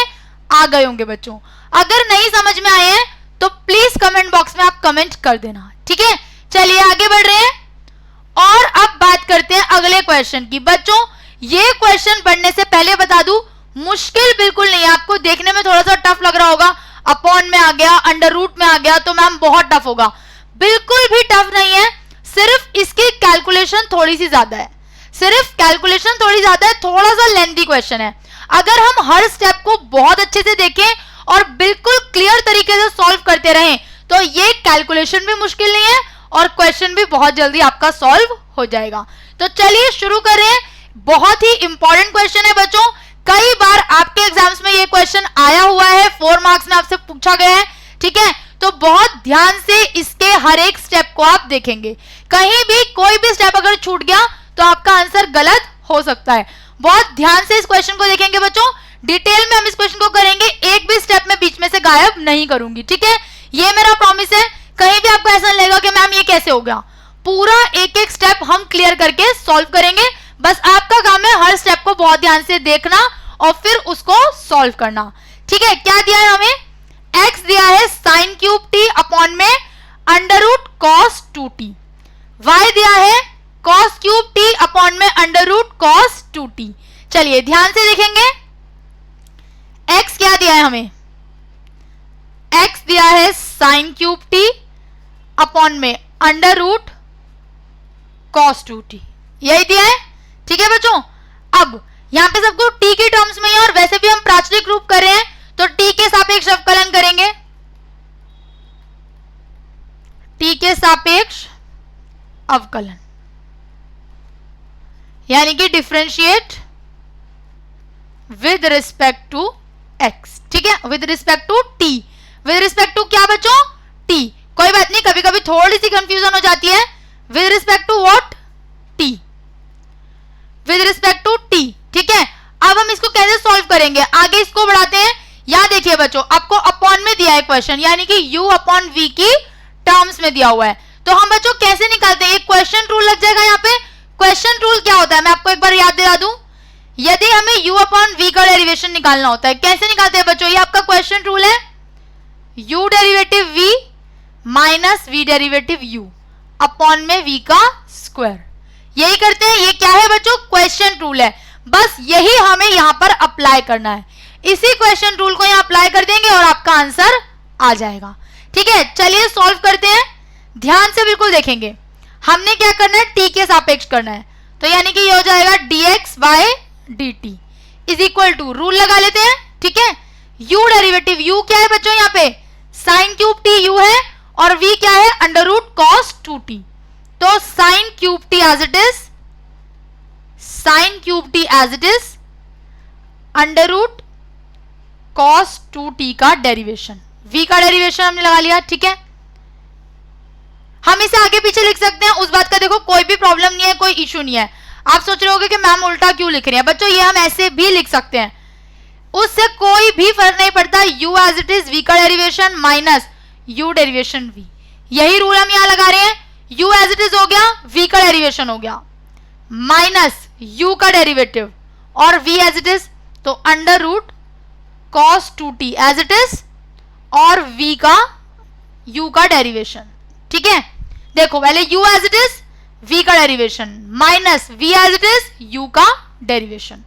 आ गए होंगे बच्चों। अगर नहीं समझ में आए हैं तो प्लीज कमेंट बॉक्स में आप कमेंट कर देना। ठीक है, चलिए आगे बढ़ रहे हैं और अब बात करते हैं अगले क्वेश्चन की। बच्चों ये क्वेश्चन पढ़ने से पहले बता दूं, मुश्किल बिल्कुल नहीं है। आपको देखने में थोड़ा सा टफ लग रहा होगा, अपॉन में आ गया, अंडर रूट में आ गया तो मैम बहुत टफ होगा। बिल्कुल भी टफ नहीं है, सिर्फ इसकी कैलकुलेशन थोड़ी सी ज्यादा है, सिर्फ कैलकुलेशन थोड़ी ज्यादा है, थोड़ा सा लेंथी क्वेश्चन है। अगर हम हर स्टेप को बहुत अच्छे से देखें और बिल्कुल क्लियर तरीके से सॉल्व करते रहें तो ये कैलकुलेशन भी मुश्किल नहीं है और क्वेश्चन भी बहुत जल्दी आपका सॉल्व हो जाएगा। तो चलिए शुरू कर रहे हैं। बहुत ही इंपॉर्टेंट क्वेश्चन है बच्चों, कई बार आपके एग्जाम्स में ये क्वेश्चन आया हुआ है, 4 मार्क्स में आपसे पूछा गया है, ठीक है। तो बहुत ध्यान से इसके हर एक स्टेप को आप देखेंगे, कहीं भी कोई भी स्टेप अगर छूट गया तो आपका आंसर गलत हो सकता है। बहुत ध्यान से इस क्वेश्चन को देखेंगे बच्चों, डिटेल में हम इस क्वेश्चन को करेंगे, एक भी स्टेप में बीच में से गायब नहीं करूंगी, ठीक है। ये मेरा प्रॉमिस है, कहीं भी आपको ऐसा लगेगा कि मैम ये कैसे हो गया, पूरा एक एक स्टेप हम क्लियर करके सॉल्व करेंगे। बस आपका काम है हर स्टेप को बहुत ध्यान से देखना और फिर उसको सॉल्व करना, ठीक है। क्या दिया है हमें, x दिया है sin क्यूब t अपॉन में under root cos 2t, y दिया है cos क्यूब t अपॉन में अंडर रूट cos 2t। चलिए ध्यान से देखेंगे, x क्या दिया है हमें, x दिया है sin क्यूब t अपॉन में अंडर रूट cos 2t, यही दिया है, ठीक है बच्चों। अब यहां पे सबको t की टर्म्स में ही, और वैसे भी हम प्राचलिक रूप कर रहे हैं तो t के सापेक्ष अवकलन करेंगे, t के सापेक्ष अवकलन यानी कि differentiate with respect to x, ठीक है, with respect to t, with respect to क्या बच्चों, t। कोई बात नहीं, कभी कभी थोड़ी सी कंफ्यूजन हो जाती है, with respect to what, t, with respect to t, ठीक है। अब हम इसको कैसे सॉल्व करेंगे, आगे इसको बढ़ाते हैं। यहां देखिए बच्चों, आपको अपॉन में दिया है क्वेश्चन, यानी कि u अपॉन v की टर्म्स में दिया हुआ है, तो हम बच्चों कैसे निकालते हैं, एक क्वेश्चन रूल लग जाएगा यहाँ पे। क्वेश्चन रूल क्या होता है मैं आपको एक बार याद दिला दूं, यदि हमें u अपॉन v का डेरिवेशन निकालना होता है, कैसे निकालते हैं बच्चों, ये आपका क्वेश्चन रूल है, u derivative v minus v derivative u upon में v का स्क्वायर, यही करते हैं। ये क्या है बच्चों, क्वेश्चन रूल है, बस यही हमें यहां पर अप्लाई करना है। इसी क्वेश्चन रूल को यहां अप्लाई कर देंगे और आपका आंसर आ जाएगा, ठीक है। चलिए सॉल्व करते हैं, ध्यान से बिल्कुल देखेंगे। हमने क्या करना है, t के सापेक्ष करना है, तो यानी कि ये हो जाएगा dx by dt is equal to, rule लगा लेते हैं, ठीक है। u डेरिवेटिव, u क्या है बच्चों यहाँ पे, साइन क्यूब t u है, और v क्या है, अंडर रूट cos 2t, तो sine cube t as it is, sine cube t as it is under root cos 2t का डेरिवेशन, v का डेरिवेशन हमने लगा लिया, ठीक है। हम इसे आगे पीछे लिख सकते हैं, उस बात का देखो कोई भी प्रॉब्लम नहीं है, कोई इशू नहीं है। आप सोच रहे होगे कि मैम उल्टा क्यों लिख रहे हैं, बच्चों ये हम ऐसे भी लिख सकते हैं, उससे कोई भी फर्क नहीं पड़ता। u as it is, v का derivation minus u derivation v, यही रूल हम यहां लगा रहे हैं। u एज इट इज हो गया, v का डेरिवेशन हो गया, माइनस u का डेरिवेटिव और v एज इट इज, तो under root cos 2t as it is और v का u का डेरिवेशन, ठीक है। देखो पहले u as it is, v का derivation minus v as it is, u का डेरिवेशन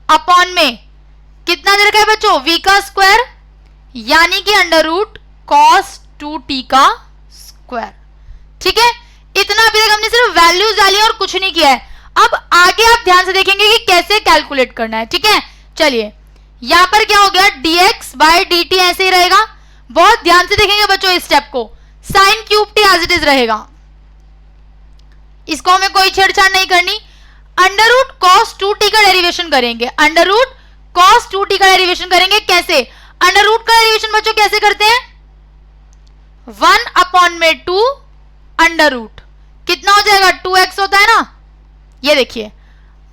अपॉन में कितना दे रखा है बच्चों, v का स्क्वायर यानी कि अंडर रूट cos 2t का स्क्वायर, ठीक है। इतना अभी तक हमने सिर्फ वैल्यूज डाली और कुछ नहीं किया है। अब आगे आप ध्यान से देखेंगे कि कैसे कैलकुलेट करना है, ठीक है। चलिए यहां पर क्या हो गया, dx बाय dt ऐसे ही रहेगा, बहुत ध्यान से देखेंगे बच्चों इस स्टेप को, sine cube t as it is रहेगा, इसको हमें कोई छेड़छाड़ नहीं करनी। अंडर रूट cos 2t का डेरिवेशन करेंगे, अंडर रूट cos 2t का डेरिवेशन करेंगे, कैसे, अंडर रूट का डेरिवेशन बच्चों कैसे करते हैं, 1 अपॉन में 2 अंडर रूट, कितना हो जाएगा, 2x होता है ना, ये देखिए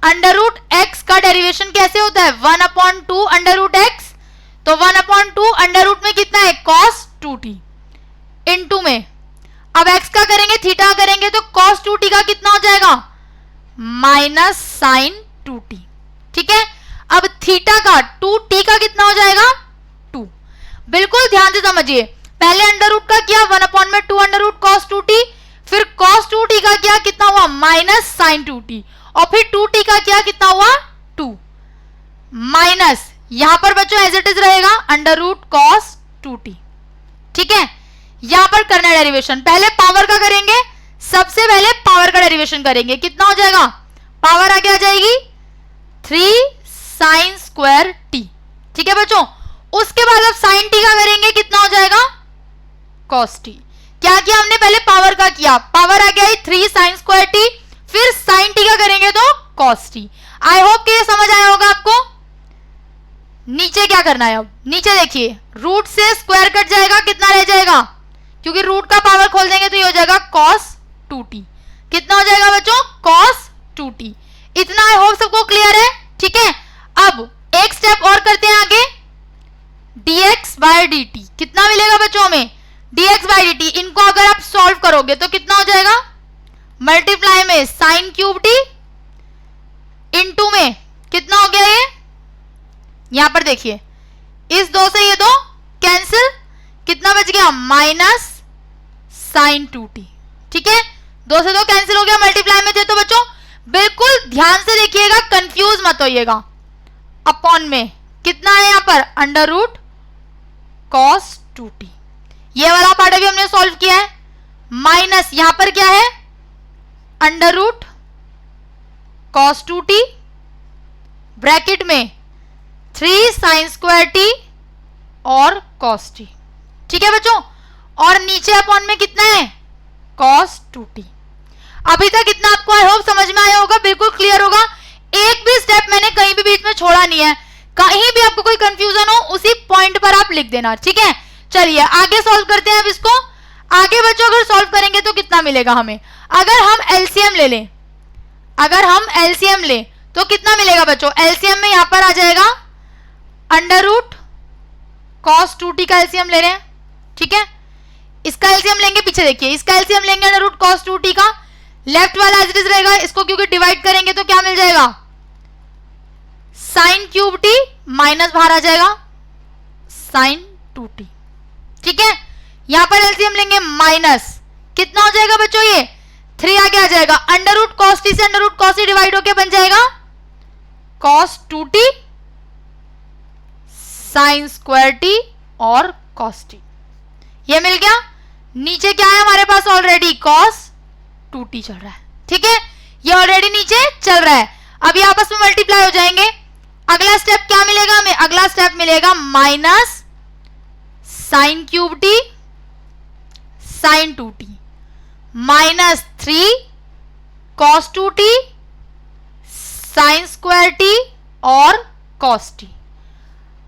अंडर रूट x का डेरिवेशन कैसे होता है, 1 अपॉन 2 अंडर रूट x, तो 1 अपॉन 2 अंडर रूट में कितना है, cos 2t इनटू में, अब x का करेंगे, थीटा करेंगे तो cos 2t का कितना हो जाएगा, माइनस साइन 2t, ठीक है। अब थीटा का 2t का कितना हो जाएगा, 2। बिल्कुल ध्यान से समझिए, पहले अंडर रूट का किया, 1 अपॉन में 2 अंडर रूट cos 2t, फिर cos 2t का क्या कितना हुआ माइनस sin 2t, और फिर 2t का क्या कितना हुआ 2 माइनस, यहां पर बच्चों एज इट इज रहेगा अंडर रूट cos 2t। ठीक है, यहां पर करना है डेरिवेशन। पहले पावर का करेंगे, सबसे पहले पावर का डेरिवेशन करेंगे। कितना हो जाएगा, पावर आगे आ जाएगी 3 sin स्क्वायर t। ठीक है बच्चों, उसके बाद अब sin t का करेंगे, कितना हो जाएगा cos t। क्या किया हमने, पहले पावर का किया, पावर आ गया 3 sin स्क्वायर t, फिर sin t का करेंगे तो cos t। आई होप कि ये समझ आया होगा आपको। नीचे क्या करना है, अब नीचे देखिए, रूट से स्क्वायर कट जाएगा, कितना रह जाएगा, क्योंकि रूट का पावर खोल देंगे तो ये हो जाएगा cos 2t। कितना हो जाएगा बच्चों cos 2t। इतना आई होप सबको क्लियर है। ठीक है, अब एक स्टेप और करते हैं आगे, dx बाय dt कितना मिलेगा बच्चों हमें, dx बाय dt, इनको अगर आप सॉल्व करोगे तो कितना हो जाएगा, मल्टीप्लाई में sin क्यूब t इनटू में कितना हो गया, ये यहां पर देखिए इस 2 से ये 2 कैंसिल, कितना बच गया माइनस sin 2t। ठीक है, 2 से 2 कैंसिल हो गया, मल्टीप्लाई में थे तो बच्चों बिल्कुल ध्यान से देखिएगा, कंफ्यूज मत होइएगा। अपॉन में कितना है यहां पर अंडर रूट cos 2t, ये वाला पार्ट अभी हमने सॉल्व किया है, माइनस यहां पर क्या है under root cos 2t bracket में 3 sin स्क्वायर t और cos t। ठीक है बच्चों, और नीचे अपॉन में कितना है cos 2t। अभी तक इतना आपको आई होप समझ में आया होगा, बिल्कुल क्लियर होगा। एक भी स्टेप मैंने कहीं भी बीच में छोड़ा नहीं है, कहीं भी आपको कोई कंफ्यूजन हो उसी पॉइंट पर आप लिख देना। ठीक है, चलिए आगे सॉल्व करते हैं अब इसको। आगे बच्चों अगर सॉल्व करेंगे तो कितना मिलेगा हमें, अगर हम एलसीएम ले लें, अगर हम एलसीएम लें तो कितना मिलेगा बच्चों, एलसीएम में यहां पर आ जाएगा अंडर रूट cos 2t का एलसीएम ले रहे हैं। ठीक है, इसका एलसीएम लेंगे, पीछे देखिए इसका एलसीएम लेंगे अंडर रूट cos 2t का, लेफ्ट वाला एज इट इज रहेगा, इसको क्योंकि डिवाइड करेंगे तो क्या मिल जाएगा sin क्यूब t माइनस बाहर आ जाएगा sin 2t। ठीक है, यहां पर एलसीएम लेंगे माइनस, कितना हो जाएगा बच्चों, ये 3 आगे आ जाएगा, अंडर रूट cos t से under root cos t divide होके बन जाएगा cos 2t sin square t और cos t। ये मिल गया। नीचे क्या है हमारे पास, ऑलरेडी cos 2t चल रहा है। ठीक है, ये ऑलरेडी नीचे चल रहा है, अब ये आपस में मल्टीप्लाई हो जाएंगे। अगला स्टेप क्या मिलेगा हमें, अगला स्टेप मिलेगा minus sin cube t sin 2t minus 3 cos 2t sin square t और cos t,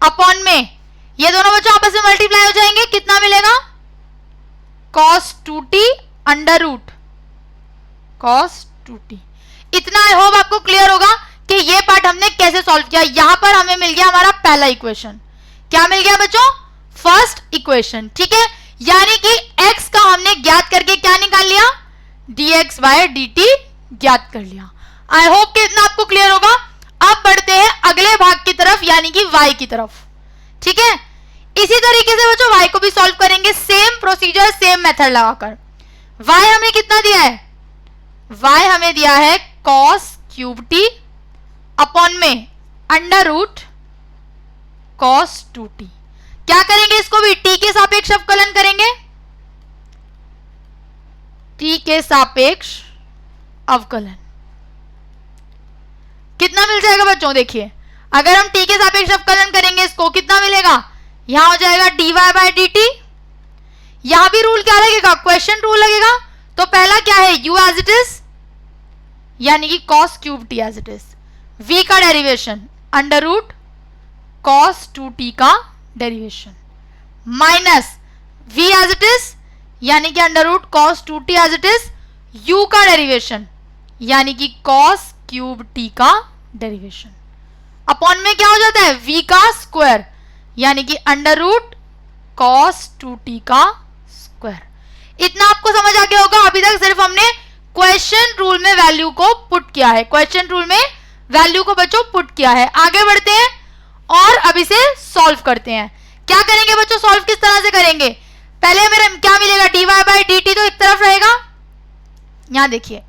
अपॉन में ये दोनों बच्चों आपस में मल्टीप्लाई हो जाएंगे, कितना मिलेगा cos 2t under root cos 2t। इतना आई होप आपको क्लियर होगा कि ये पार्ट हमने कैसे सॉल्व किया। यहां पर हमें मिल गया हमारा पहला इक्वेशन, क्या मिल गया बच्चों, फर्स्ट इक्वेशन। ठीक है, यानी कि x का हमने ज्ञात करके क्या निकाल लिया, dx बाय dt ज्ञात कर लिया। आई होप कि इतना आपको क्लियर होगा। अब बढ़ते हैं अगले भाग की तरफ, यानी कि y की तरफ। ठीक है, इसी तरीके से बच्चों y को भी सॉल्व करेंगे, सेम प्रोसीजर सेम मेथड लगाकर। y हमें कितना दिया है, y हमें दिया है cos क्यूब t अपॉन में अंडर रूट cos 2t। क्या करेंगे, इसको भी t के सापेक्ष अवकलन करेंगे, t के सापेक्ष अवकलन कितना मिल जाएगा बच्चों, देखिए अगर हम t के सापेक्ष अवकलन करेंगे इसको कितना मिलेगा, यहां हो जाएगा dy बाय dt। यहां भी रूल क्या लगेगा, क्वेश्चन रूल लगेगा। तो पहला क्या है, u एज इट इज, यानी कि cos cube t as it is, v का derivation under root cos 2t का derivation minus v as it is, यानी कि under root cos 2t as it is, u का डेरिवेशन यानी कि cos cube t का डेरिवेशन, अपॉन में क्या हो जाता है v का स्क्वायर यानी कि अंडर रूट cos 2t का स्क्वायर। इतना आपको समझ आ गया होगा। अभी तक सिर्फ हमने क्वेश्चन रूल में वैल्यू को पुट किया है, क्वेश्चन रूल में वैल्यू को बच्चों पुट किया है। आगे बढ़ते हैं और अब इसे सॉल्व करते हैं। क्या करेंगे बच्चों, सॉल्व किस तरह से करेंगे, पहले मेरा क्या मिलेगा, dy बाय dt तो एक तरफ रहेगा, यहां देखिए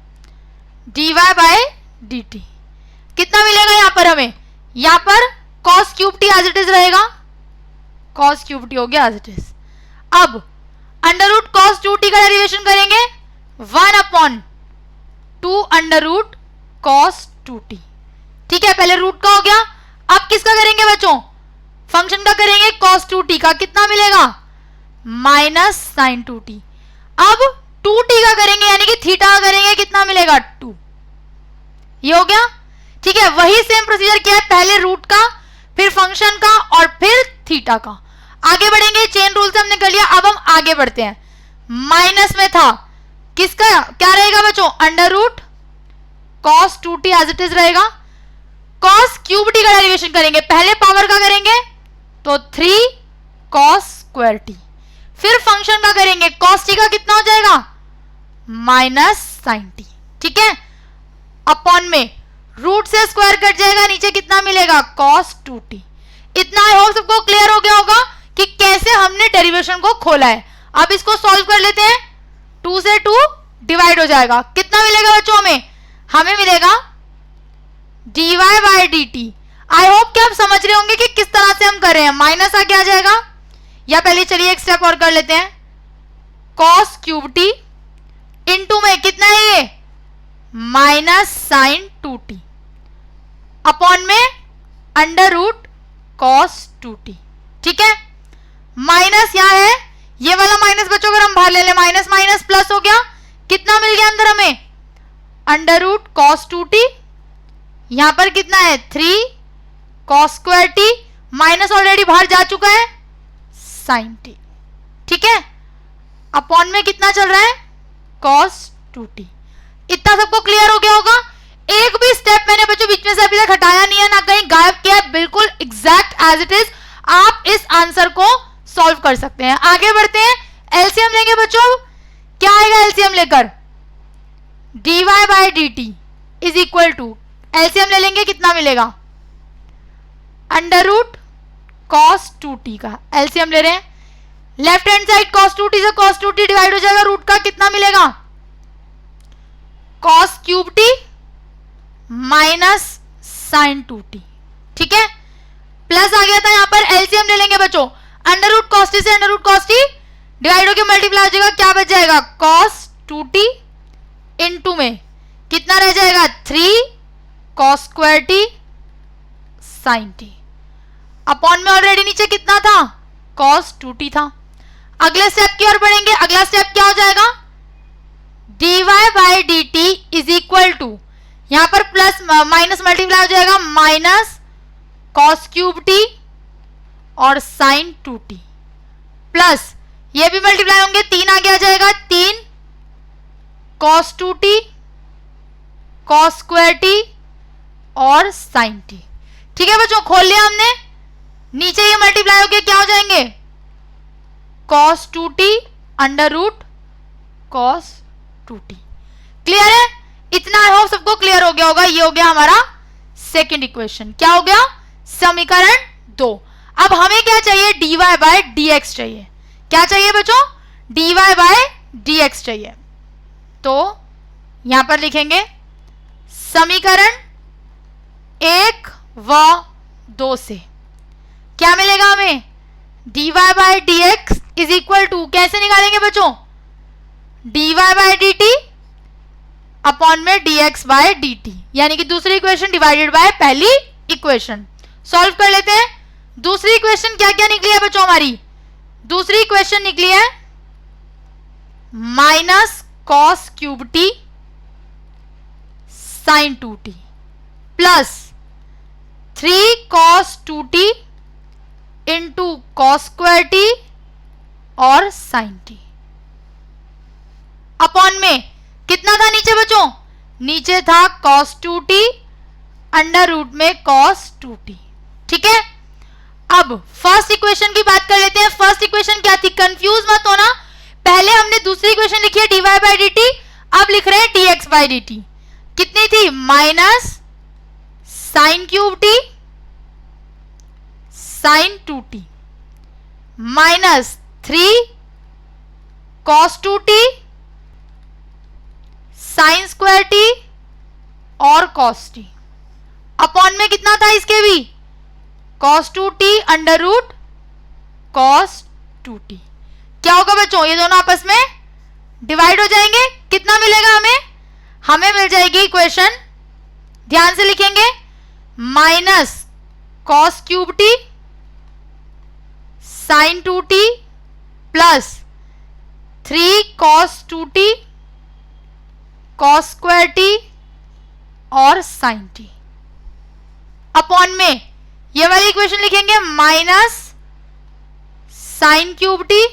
dy बाय dt कितना मिलेगा यहां पर हमें, यहां पर cos cube t as it is रहेगा, cos क्यूब टी हो गया एज इट इज। अब अंडर रूट cos 2t का डेरिवेशन करेंगे 1/2 अंडर रूट cos 2t। ठीक है, पहले रूट का हो गया, अब किसका करेंगे बच्चों, फंक्शन का करेंगे cos 2t का, कितना मिलेगा माइनस साइन 2t। अब 2t का करेंगे यानी कि थीटा का करेंगे, कितना मिलेगा 2। ये हो गया। ठीक है, वही सेम प्रोसीजर किया है, पहले रूट का, फिर फंक्शन का और फिर थीटा का। आगे बढ़ेंगे, चेन रूल से हमने कर लिया, अब हम आगे बढ़ते हैं। माइनस में था, किसका क्या रहेगा बच्चों, under root cos 2t as it is रहेगा। cos क्यूब टी का डेरिवेशन करेंगे, पहले पावर का करेंगे तो 3 cos स्क्वायर टी, फिर फंक्शन का करेंगे cos टी का कितना हो जाएगा माइनस साइन टी। ठीक है, अपॉन में रूट से स्क्वायर कट जाएगा, नीचे कितना मिलेगा cos 2t। इतना आई होप सबको क्लियर हो गया होगा कि कैसे हमने डेरिवेशन को खोला है। अब इसको सॉल्व कर लेते हैं, 2 से 2 डिवाइड हो जाएगा, कितना मिलेगा बच्चों हमें मिलेगा dy by dt। I hope कि आप समझ रहे होंगे कि किस तरह से हम कर रहे हैं। माइनस आगे आ जाएगा, या पहले चलिए एक स्टेप और कर लेते हैं, cos क्यूब टी इंटू में कितना है ये माइनस साइन 2t अपॉन में अंडर रूट cos 2t। ठीक है, माइनस यहां है, ये वाला माइनस बच्चों अगर हम बाहर ले लें, माइनस माइनस प्लस हो गया, कितना मिल गया अंदर हमें अंडर रूट cos 2t, यहां पर कितना है 3 cos square T, minus already बाहर जा चुका है साइन टी। ठीक है, अपॉन में कितना चल रहा है cos 2t। इतना सबको क्लियर हो गया होगा। एक भी स्टेप मैंने बच्चों बीच में से अभी तक हटाया नहीं है, ना कहीं गायब किया है, बिल्कुल एग्जैक्ट एज इट इज आप इस आंसर को सॉल्व कर सकते हैं। आगे बढ़ते हैं, एलसीएम लेंगे बच्चों, क्या आएगा एलसीएम लेकर dy by dt is equal to, LCM ले लेंगे कितना मिलेगा अंडर रूट cos 2t का एलसीएम ले रहे हैं, left hand side cos 2t से cos 2t डिवाइड हो जाएगा, रूट का कितना मिलेगा cos cube t minus sine 2t। ठीक है, प्लस आ गया था, यहां पर एलसीएम ले लेंगे बच्चों, अंडर रूट cos t से under root cos t divide होकर मल्टीप्लाई हो जाएगा, क्या बच जाएगा cos 2t इनटू में कितना रह जाएगा 3 cos square t sine t, upon में ऑलरेडी नीचे कितना था cos 2t था। अगले स्टेप की ओर बढ़ेंगे, अगला स्टेप क्या हो जाएगा dy by dt is equal to, यहां पर प्लस माइनस मल्टीप्लाई हो जाएगा माइनस cos क्यूब टी और साइन 2t प्लस ये भी मल्टीप्लाई होंगे, 3 आगे आ जाएगा 3 cos 2t cos square t और साइन टी। ठीक है बच्चों, खोल लिया हमने, नीचे ये मल्टीप्लाई होके क्या हो जाएंगे cos 2t under root cos 2t। Clear है, इतना आई होप सबको क्लियर हो गया होगा। ये हो गया हमारा सेकंड इक्वेशन, क्या हो गया समीकरण 2। अब हमें क्या चाहिए dy बाय dx चाहिए, क्या चाहिए बच्चों dy बाय dx चाहिए, तो यहां पर लिखेंगे समीकरण 1 व 2 से क्या मिलेगा हमें dy by dx is equal to, कैसे निकालेंगे बच्चों dy बाय dt अपॉन में dx बाय dt, यानी कि दूसरी इक्वेशन डिवाइडेड बाय पहली इक्वेशन। सॉल्व कर लेते हैं, दूसरी इक्वेशन क्या क्या निकली है बच्चों हमारी, दूसरी इक्वेशन निकली है minus cos cube t sine 2t plus 3 cos 2t into cos square t और साइन टी, अपॉन में कितना था नीचे बच्चों, नीचे था cos 2t अंडर रूट में cos 2t। ठीक है, अब फर्स्ट इक्वेशन की बात कर लेते हैं। फर्स्ट इक्वेशन क्या थी, कंफ्यूज मत होना, पहले हमने दूसरी इक्वेशन लिखी है dy बाय dt, अब लिख रहे हैं dx बाय dt, कितनी थी minus sine cube t sine 2t minus 3 cos 2t sine square t और कॉस टी, अपॉन में कितना था इसके भी, cos 2t under root cos 2t। क्या होगा बच्चों, ये दोनों आपस में डिवाइड हो जाएंगे। कितना मिलेगा हमें मिल जाएगी इक्वेशन, ध्यान से लिखेंगे, minus cos cube t sine 2t plus 3 cos 2t cos square t और साइन टी, अपॉन में ये वाली इक्वेशन लिखेंगे minus sine cube t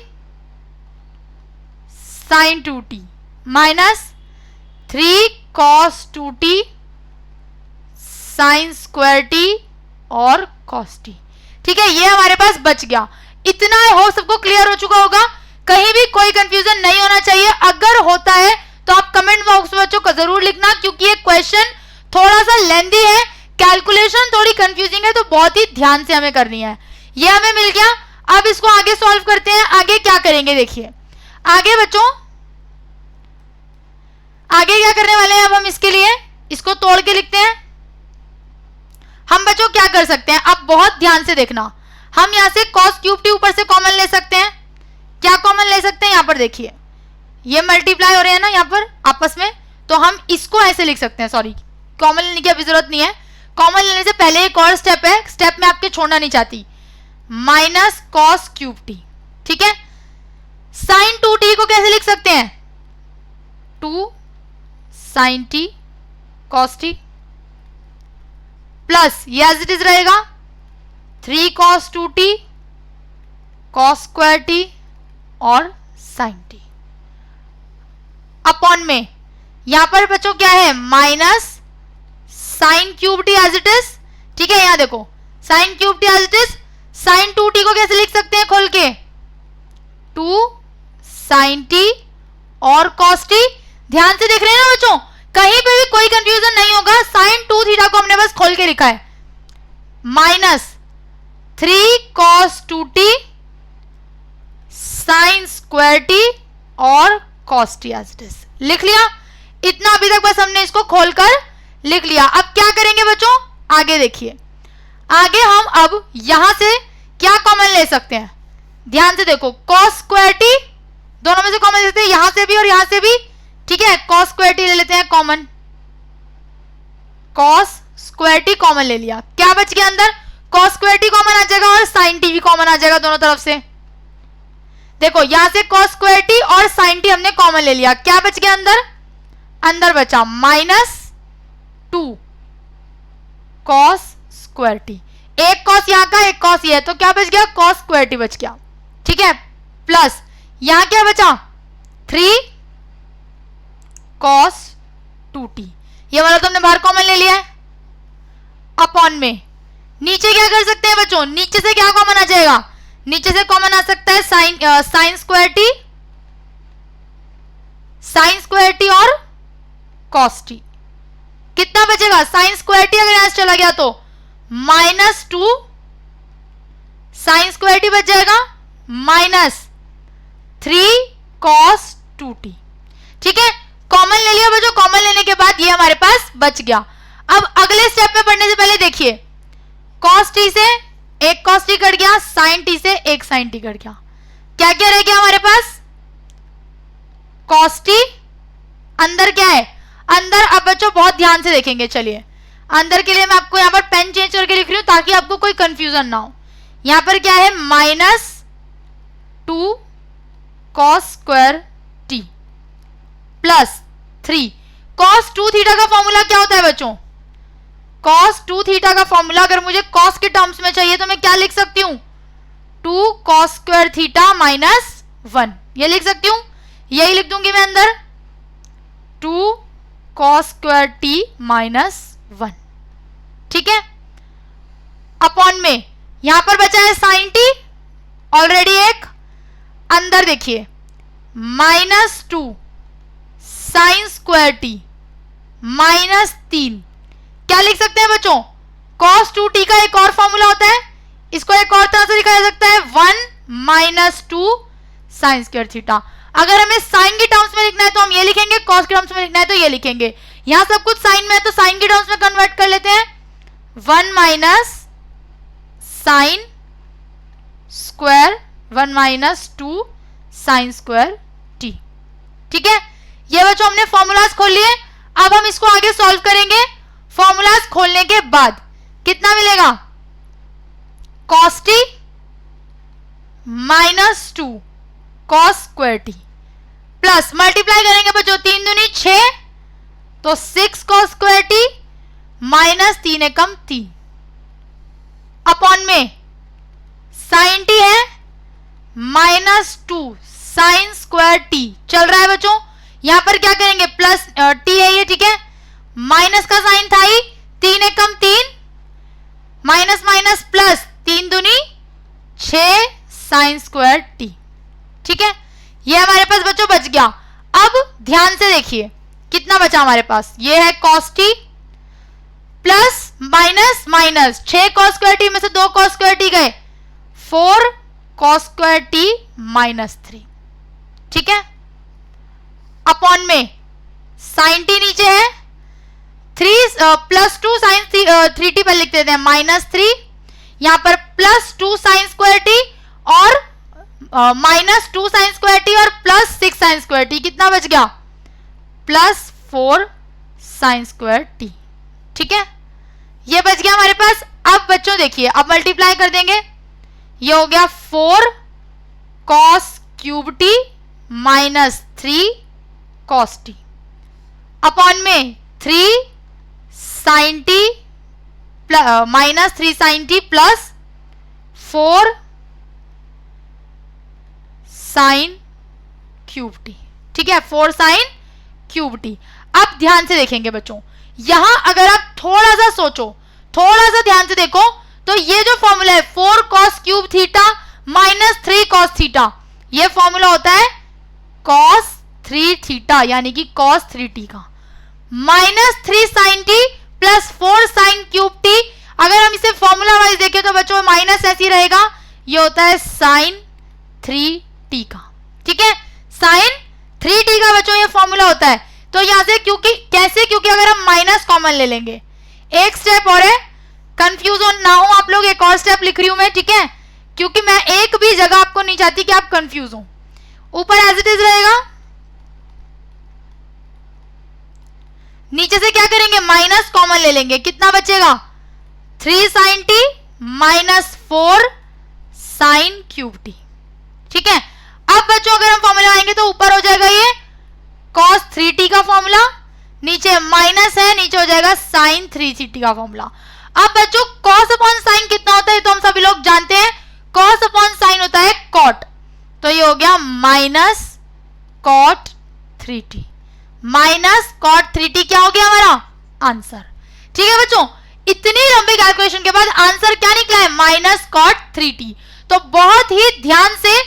sine 2t minus 3 cos 2t sine square t और कॉस टी। ठीक है, ये हमारे पास बच गया। इतना हो सबको क्लियर हो चुका होगा, कहीं भी कोई कंफ्यूजन नहीं होना चाहिए। अगर होता है तो आप कमेंट बॉक्स में बच्चों को जरूर लिखना, क्योंकि ये क्वेश्चन थोड़ा सा लेंथी है, कैलकुलेशन थोड़ी कंफ्यूजिंग है, तो बहुत ही ध्यान से हमें करनी है। ये हमें मिल गया। अब इसको आगे सॉल्व करते हैं। आगे क्या करेंगे, देखिए आगे बच्चों, आगे क्या करने वाले हैं। अब हम इसके लिए इसको तोड़ के लिखते हैं। हम बच्चों क्या कर सकते हैं, अब बहुत ध्यान से देखना, हम यहां से cos क्यूब टी ऊपर से कॉमन ले सकते हैं। क्या कॉमन ले सकते हैं, यहां पर देखिए ये मल्टीप्लाई हो रहे हैं ना यहां पर आपस में, तो हम इसको ऐसे लिख सकते हैं। सॉरी, कॉमन लेने की अभी जरूरत नहीं है, कॉमन लेने से पहले एक और स्टेप है, स्टेप में आपके छोड़ना नहीं चाहती, माइनस कॉस क्यूब टी। ठीक है, साइन 2t को कैसे लिख सकते हैं, 2 sine t cos t plus ये एज इट इज रहेगा 3 cos 2t cos square t और साइन टी, अपॉन में यहां पर बच्चों क्या है, minus sine cube t as it is. ठीक है, यहां देखो sine cube t as it is. Sine 2t को कैसे लिख सकते हैं खोल के, 2 साइन टी और कॉस टी। ध्यान से देख रहे हैं ना बच्चों, कहीं पे भी कोई कंफ्यूजन नहीं होगा। साइन 2 थीटा को हमने बस खोल के लिखा है, minus 3 cos 2t sine square t और cos t as it is. लिख लिया, इतना अभी तक बस हमने इसको खोलकर लिख लिया। अब क्या करेंगे बच्चों, आगे देखिए, आगे हम अब यहां से क्या कॉमन ले सकते हैं, ध्यान से देखो, कॉस स्क्वायर टी दोनों में से कॉमन ले सकते हैं, यहां से भी और यहां से भी। ठीक है, कॉस स्क्वायर टी ले लेते हैं common, cos square T common ले लिया, क्या बच गया अंदर, कॉस स्क्वायर टी कॉमन आ जाएगा और साइन टी भी कॉमन आ जाएगा दोनों तरफ से। देखो यहां से कॉस स्क्वायर टी और साइन टी हमने कॉमन ले लिया, क्या बच गया अंदर, अंदर बचा माइनस 2 कॉस स्क्वायर टी, एक कॉस यहां का एक कॉस ये है, तो क्या बच गया, कॉस स्क्वायर टी बच गया। ठीक है, प्लस यहां क्या बचा, 3 कॉस 2t, ये वाला तो हमने बाहर कॉमन ले लिया है, अपॉन में नीचे क्या कर सकते हैं बच्चों, नीचे से क्या कॉमन आ जाएगा, नीचे से कॉमन आ सकता है साइन स्क्वायर टी और कॉस टी। कितना बचेगा, साइन स्क्वायर टी अगर यहां से चला गया तो माइनस 2 साइन स्क्वायर टी बच जाएगा माइनस 3 कॉस 2t। ठीक है, कॉमन ले लिया बच्चों, कॉमन लेने के बाद ये हमारे पास बच गया। अब अगले स्टेप में पढ़ने से पहले देखिए, कॉस टी से एक कॉस टी कट गया, साइन टी से एक साइन टी कट गया, क्या क्या रह गया हमारे पास, कॉस टी, अंदर क्या है, अंदर अब बच्चों बहुत ध्यान से देखेंगे, चलिए अंदर के लिए मैं आपको यहां पर पेन चेंज करके लिख रही हूं ताकि आपको कोई कंफ्यूजन ना हो। यहां पर क्या है, minus 2 cos square T plus 3 cos 2 theta का फॉर्मूला क्या होता है बच्चों, कॉस 2 थीटा का फॉर्मूला अगर मुझे कॉस के टर्म्स में चाहिए तो मैं क्या लिख सकती हूं, 2 कॉस स्क्वायर थीटा माइनस 1, ये लिख सकती हूं, यही लिख दूंगी मैं अंदर, 2 कॉस स्क्वायर टी माइनस 1। ठीक है, अपॉन में यहां पर बचा है साइन टी ऑलरेडी एक, अंदर देखिए minus 2 sign square T minus 3, क्या लिख सकते हैं बच्चों, cos 2t का एक और फॉर्मूला होता है, इसको एक और तरह से लिखा जा सकता है 1 माइनस 2 साइन स्क्वायर थीटा। अगर हमें साइन के टर्म्स में लिखना है तो हम ये लिखेंगे, कॉस के टर्म्स में लिखना है तो ये लिखेंगे। यहां सब कुछ साइन में है तो साइन के टर्म्स में कन्वर्ट कर लेते हैं, 1 minus sine square 1 minus 2 sign square T. ठीक है, ये बच्चों हमने फॉर्मूलाज खोल लिए। अब हम इसको आगे सॉल्व करेंगे। फॉर्मूलाज खोलने के बाद कितना मिलेगा, cos t minus 2 cos square T plus multiply करेंगे बच्चों 3 दूनी 6 तो 6 cos स्क्वायर टी माइनस 3 एकम 3 अपॉन में साइन टी है माइनस 2 साइन स्क्वायर टी चल रहा है बच्चों। यहां पर क्या करेंगे, प्लस टी है ये, ठीक है, माइनस का साइन था ही, 3 एकम 3 माइनस माइनस प्लस 3 दूनी 6 साइन स्क्वायर टी। ठीक है, ये हमारे पास बच्चों बच गया। अब ध्यान से देखिए कितना बचा हमारे पास, ये है cos t plus minus minus 6 cos square T में से 2 cos स्क्वायर टी गए, 4 cos स्क्वायर टी माइनस 3। ठीक है, अपॉन में साइन टी नीचे है 3 प्लस 2 साइन 3 टी पर लिख देते हैं माइनस 3, यहां पर प्लस 2 साइन स्क्वायर टी और माइनस 2 साइन स्क्वायर टी और प्लस 6 साइन स्क्वायर टी, कितना बच गया, प्लस 4 साइन स्क्वायर टी। ठीक है, ये बच गया हमारे पास। अब बच्चों देखिए, अब मल्टीप्लाई कर देंगे, ये हो गया 4 cos cube t minus 3 cos t upon में 3 sine t minus 3 sine t plus 4 sine cube t. ठीक है, 4 साइन क्यूब टी। अब ध्यान से देखेंगे बच्चों, यहां अगर आप थोड़ा सा सोचो, थोड़ा सा ध्यान से देखो तो ये जो फॉर्मूला है 4 cos cube theta minus 3 cos theta, ये फॉर्मूला होता है cos 3 थीटा यानी कि cos 3t का, minus 3 sine t plus 4 sine cube t. अगर हम इसे फॉर्मूला वाइज देखें तो बच्चों माइनस ऐसे ही रहेगा, ये होता है साइन 3t का। ठीक है, साइन 3t का बच्चों ये फॉर्मूला होता है। तो यहां से क्योंकि कैसे, क्योंकि अगर हम माइनस कॉमन ले लेंगे, एक स्टेप और है, कंफ्यूज ना हो आप लोग, एक और स्टेप लिख रही हूं मैं, ठीक है, क्योंकि मैं एक भी जगह आपको नहीं चाहती कि आप कंफ्यूज हो। ऊपर एज इट इज रहेगा, नीचे से क्या करेंगे, माइनस कॉमन ले लेंगे, कितना बचेगा, 3 sine t minus 4 sine cube t. ठीक है, अब बच्चों अगर हम फॉर्मूला आएंगे तो ऊपर हो जाएगा ये cos 3t का फॉर्मूला, नीचे माइनस है, नीचे हो जाएगा साइन 3t का फॉर्मूला। अब बच्चों cos अपॉन साइन कितना होता है तो हम सभी लोग जानते हैं, cos अपॉन साइन होता है cot, तो ये हो गया minus cot 3t, minus cot 3t क्या हो गया हमारा आंसर। ठीक है बच्चों, इतनी लंबी कैलकुलेशन के बाद आंसर क्या निकला है, माइनस cot 3t। तो बहुत ही ध्यान से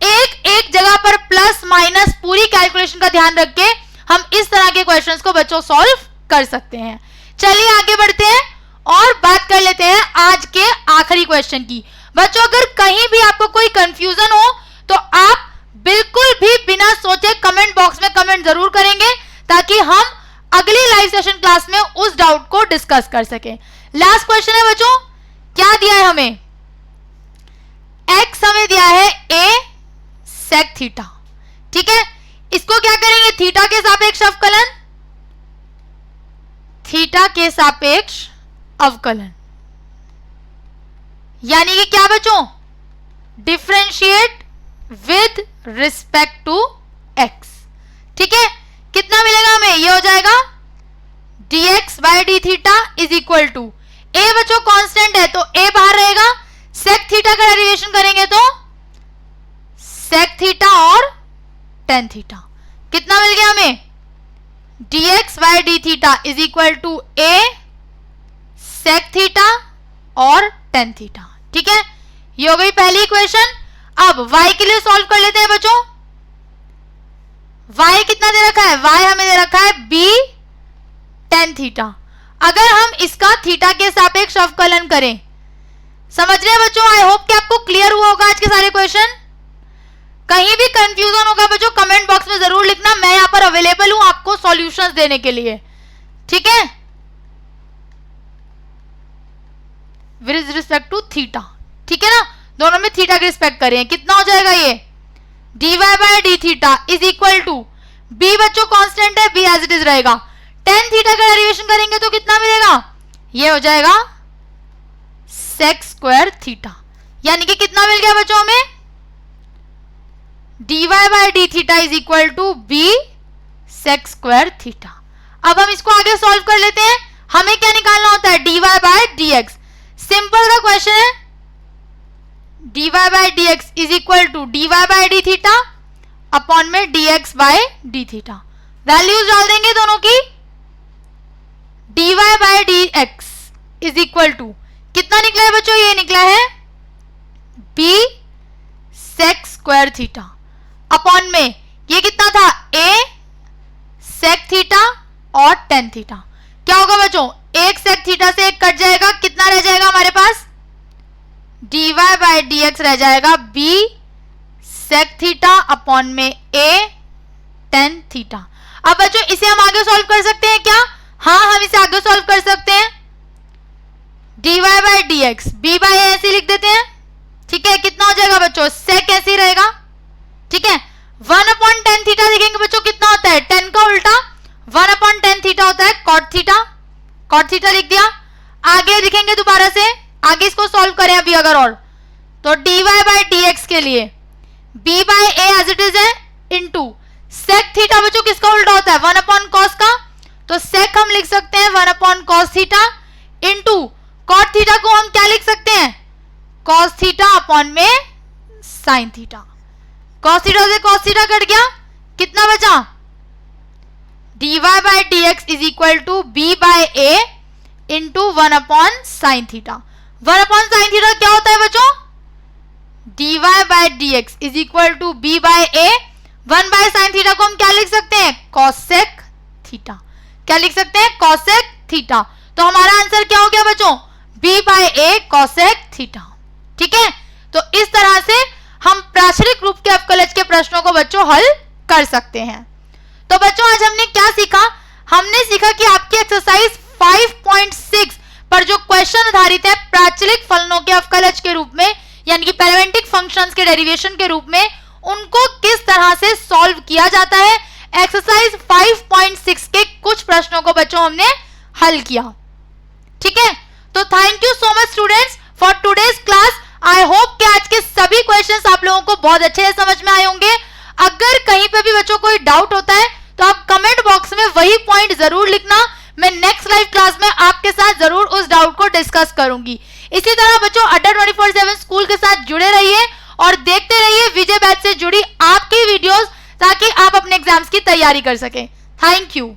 एक एक जगह पर प्लस माइनस पूरी कैलकुलेशन का ध्यान रख के हम इस तरह के क्वेश्चंस को बच्चों सॉल्व कर सकते हैं। चलिए आगे बढ़ते हैं और बात कर लेते हैं आज के आखिरी क्वेश्चन की। बच्चों अगर कहीं भी आपको कोई कंफ्यूजन हो तो आप बिल्कुल भी बिना सोचे कमेंट बॉक्स में कमेंट जरूर करेंगे ताकि हम अगली लाइव सेशन क्लास में उस डाउट को डिस्कस कर सकें। लास्ट क्वेश्चन है बच्चों, क्या दिया है हमें, x हमें दिया है a sec थीटा। ठीक है, इसको क्या करेंगे, थीटा के सापेक्ष अवकलन, थीटा के सापेक्ष अवकलन यानी कि क्या बच्चों, differentiate with respect to x। ठीक है, कितना मिलेगा हमें, ये हो जाएगा dx by d theta is equal to, a बच्चों कांस्टेंट है तो a बाहर रहेगा, sec थीटा का डेरिवेशन करेंगे तो sec थीटा और tan थीटा, कितना मिल गया हमें, dx by d theta is equal to a sec theta और tan थीटा। ठीक है, ये हो गई पहली इक्वेशन। अब y के लिए सॉल्व कर लेते हैं बच्चों। y कितना दे रखा है, y हमें दे रखा है b tan थीटा। अगर हम इसका थीटा के सापेक्ष अवकलन करें, समझ रहे हैं बच्चों, आई होप कि आपको क्लियर हुआ होगा आज के सारे क्वेश्चन। कहीं भी कंफ्यूजन होगा बच्चों कमेंट बॉक्स में जरूर लिखना, मैं यहां पर अवेलेबल हूं आपको सॉल्यूशंस देने के लिए, ठीक है। विद रिस्पेक्ट टू थीटा, ठीक है ना, दोनों में थीटा की रिस्पेक्ट करें, कितना हो जाएगा ये dy by d theta is equal to b बच्चों कांस्टेंट है, b एज इट इज रहेगा, tan थीटा का डेरिवेशन करेंगे तो कितना मिलेगा, ये हो जाएगा sec स्क्वायर थीटा, यानी कि कितना मिल गया बच्चों हमें dy by d theta is equal to b sec square theta. अब हम इसको आगे सॉल्व कर लेते हैं, हमें क्या निकालना होता है dy बाय dx, सिंपल सा क्वेश्चन है, dy by dx is equal to dy by d theta upon में dx by d theta, values डाल देंगे दोनों की, dy by dx is equal to कितना निकला है बच्चों, ये निकला है b sec square theta upon में ये कितना था a sec थीटा और tan थीटा, क्या होगा बच्चों एक sec थीटा से एक कट जाएगा, कितना रह जाएगा हमारे पास dy बाय dx रह जाएगा b sec थीटा अपॉन में a tan थीटा। अब बच्चों इसे हम आगे सॉल्व कर सकते हैं क्या, हाँ हम इसे आगे सॉल्व कर सकते हैं, dy by dx b by a ऐसे लिख देते हैं, ठीक है, कितना हो जाएगा बच्चों sec ऐसे ही रहेगा, ठीक है, 1 अपॉन tan थीटा लिखेंगे बच्चों कितना होता है tan का उल्टा 1 अपॉन tan थीटा होता है cot थीटा लिख दिया, आगे लिखेंगे दोबारा से, आगे इसको सॉल्व करें अभी अगर और, तो dy बाय dx के लिए b by a as it is है इनटू sec थीटा बच्चों किसका उल्टा होता है 1 अपॉन cos का, तो sec हम लिख सकते हैं 1 upon cos theta into cot theta को हम क्या लिख सकते हैं cos थीटा अपॉन में sin थीटा, cos थीटा से cos थीटा कट गया, कितना बचा dy by dx is equal to b by a into 1 upon sine theta, 1 upon sine theta क्या होता है बच्चों dy by dx is equal to b by a, 1 by sine theta को हम क्या लिख सकते हैं cosec थीटा, क्या लिख सकते हैं cosec थीटा, तो हमारा आंसर क्या हो गया बच्चों b by a cosec theta, ठीक है। तो इस तरह से हम प्राचलिक रूप के अवकलज के प्रश्नों को बच्चों हल कर सकते हैं। तो बच्चों आज हमने क्या सीखा, हमने सीखा कि आपकी एक्सरसाइज 5.6 पर जो क्वेश्चन आधारित है प्राचलिक फलनों के अवकलज के रूप में यानी कि पैरामेट्रिक फंक्शंस के डेरिवेशन के रूप में, उनको किस तरह से सॉल्व किया जाता है, एक्सरसाइज 5.6 के कुछ प्रश्नों को बच्चों हमने हल किया, ठीक है। तो thank you so much students for today's class, I hope कि आज के सभी क्वेश्चंस आप लोगों को बहुत अच्छे से समझ में आए होंगे। अगर कहीं पे भी बच्चों कोई डाउट होता है तो आप कमेंट बॉक्स में वही पॉइंट जरूर लिखना, मैं नेक्स्ट लाइव क्लास में आपके साथ जरूर उस डाउट को डिस्कस करूंगी। इसी तरह बच्चों अड्डा 24/7 स्कूल के साथ जुड़े रहिए और देखते रहिए विजय बैच से जुड़ी आपकी वीडियोस, ताकि आप अपने एग्जाम्स की तैयारी कर सकें। Thank you.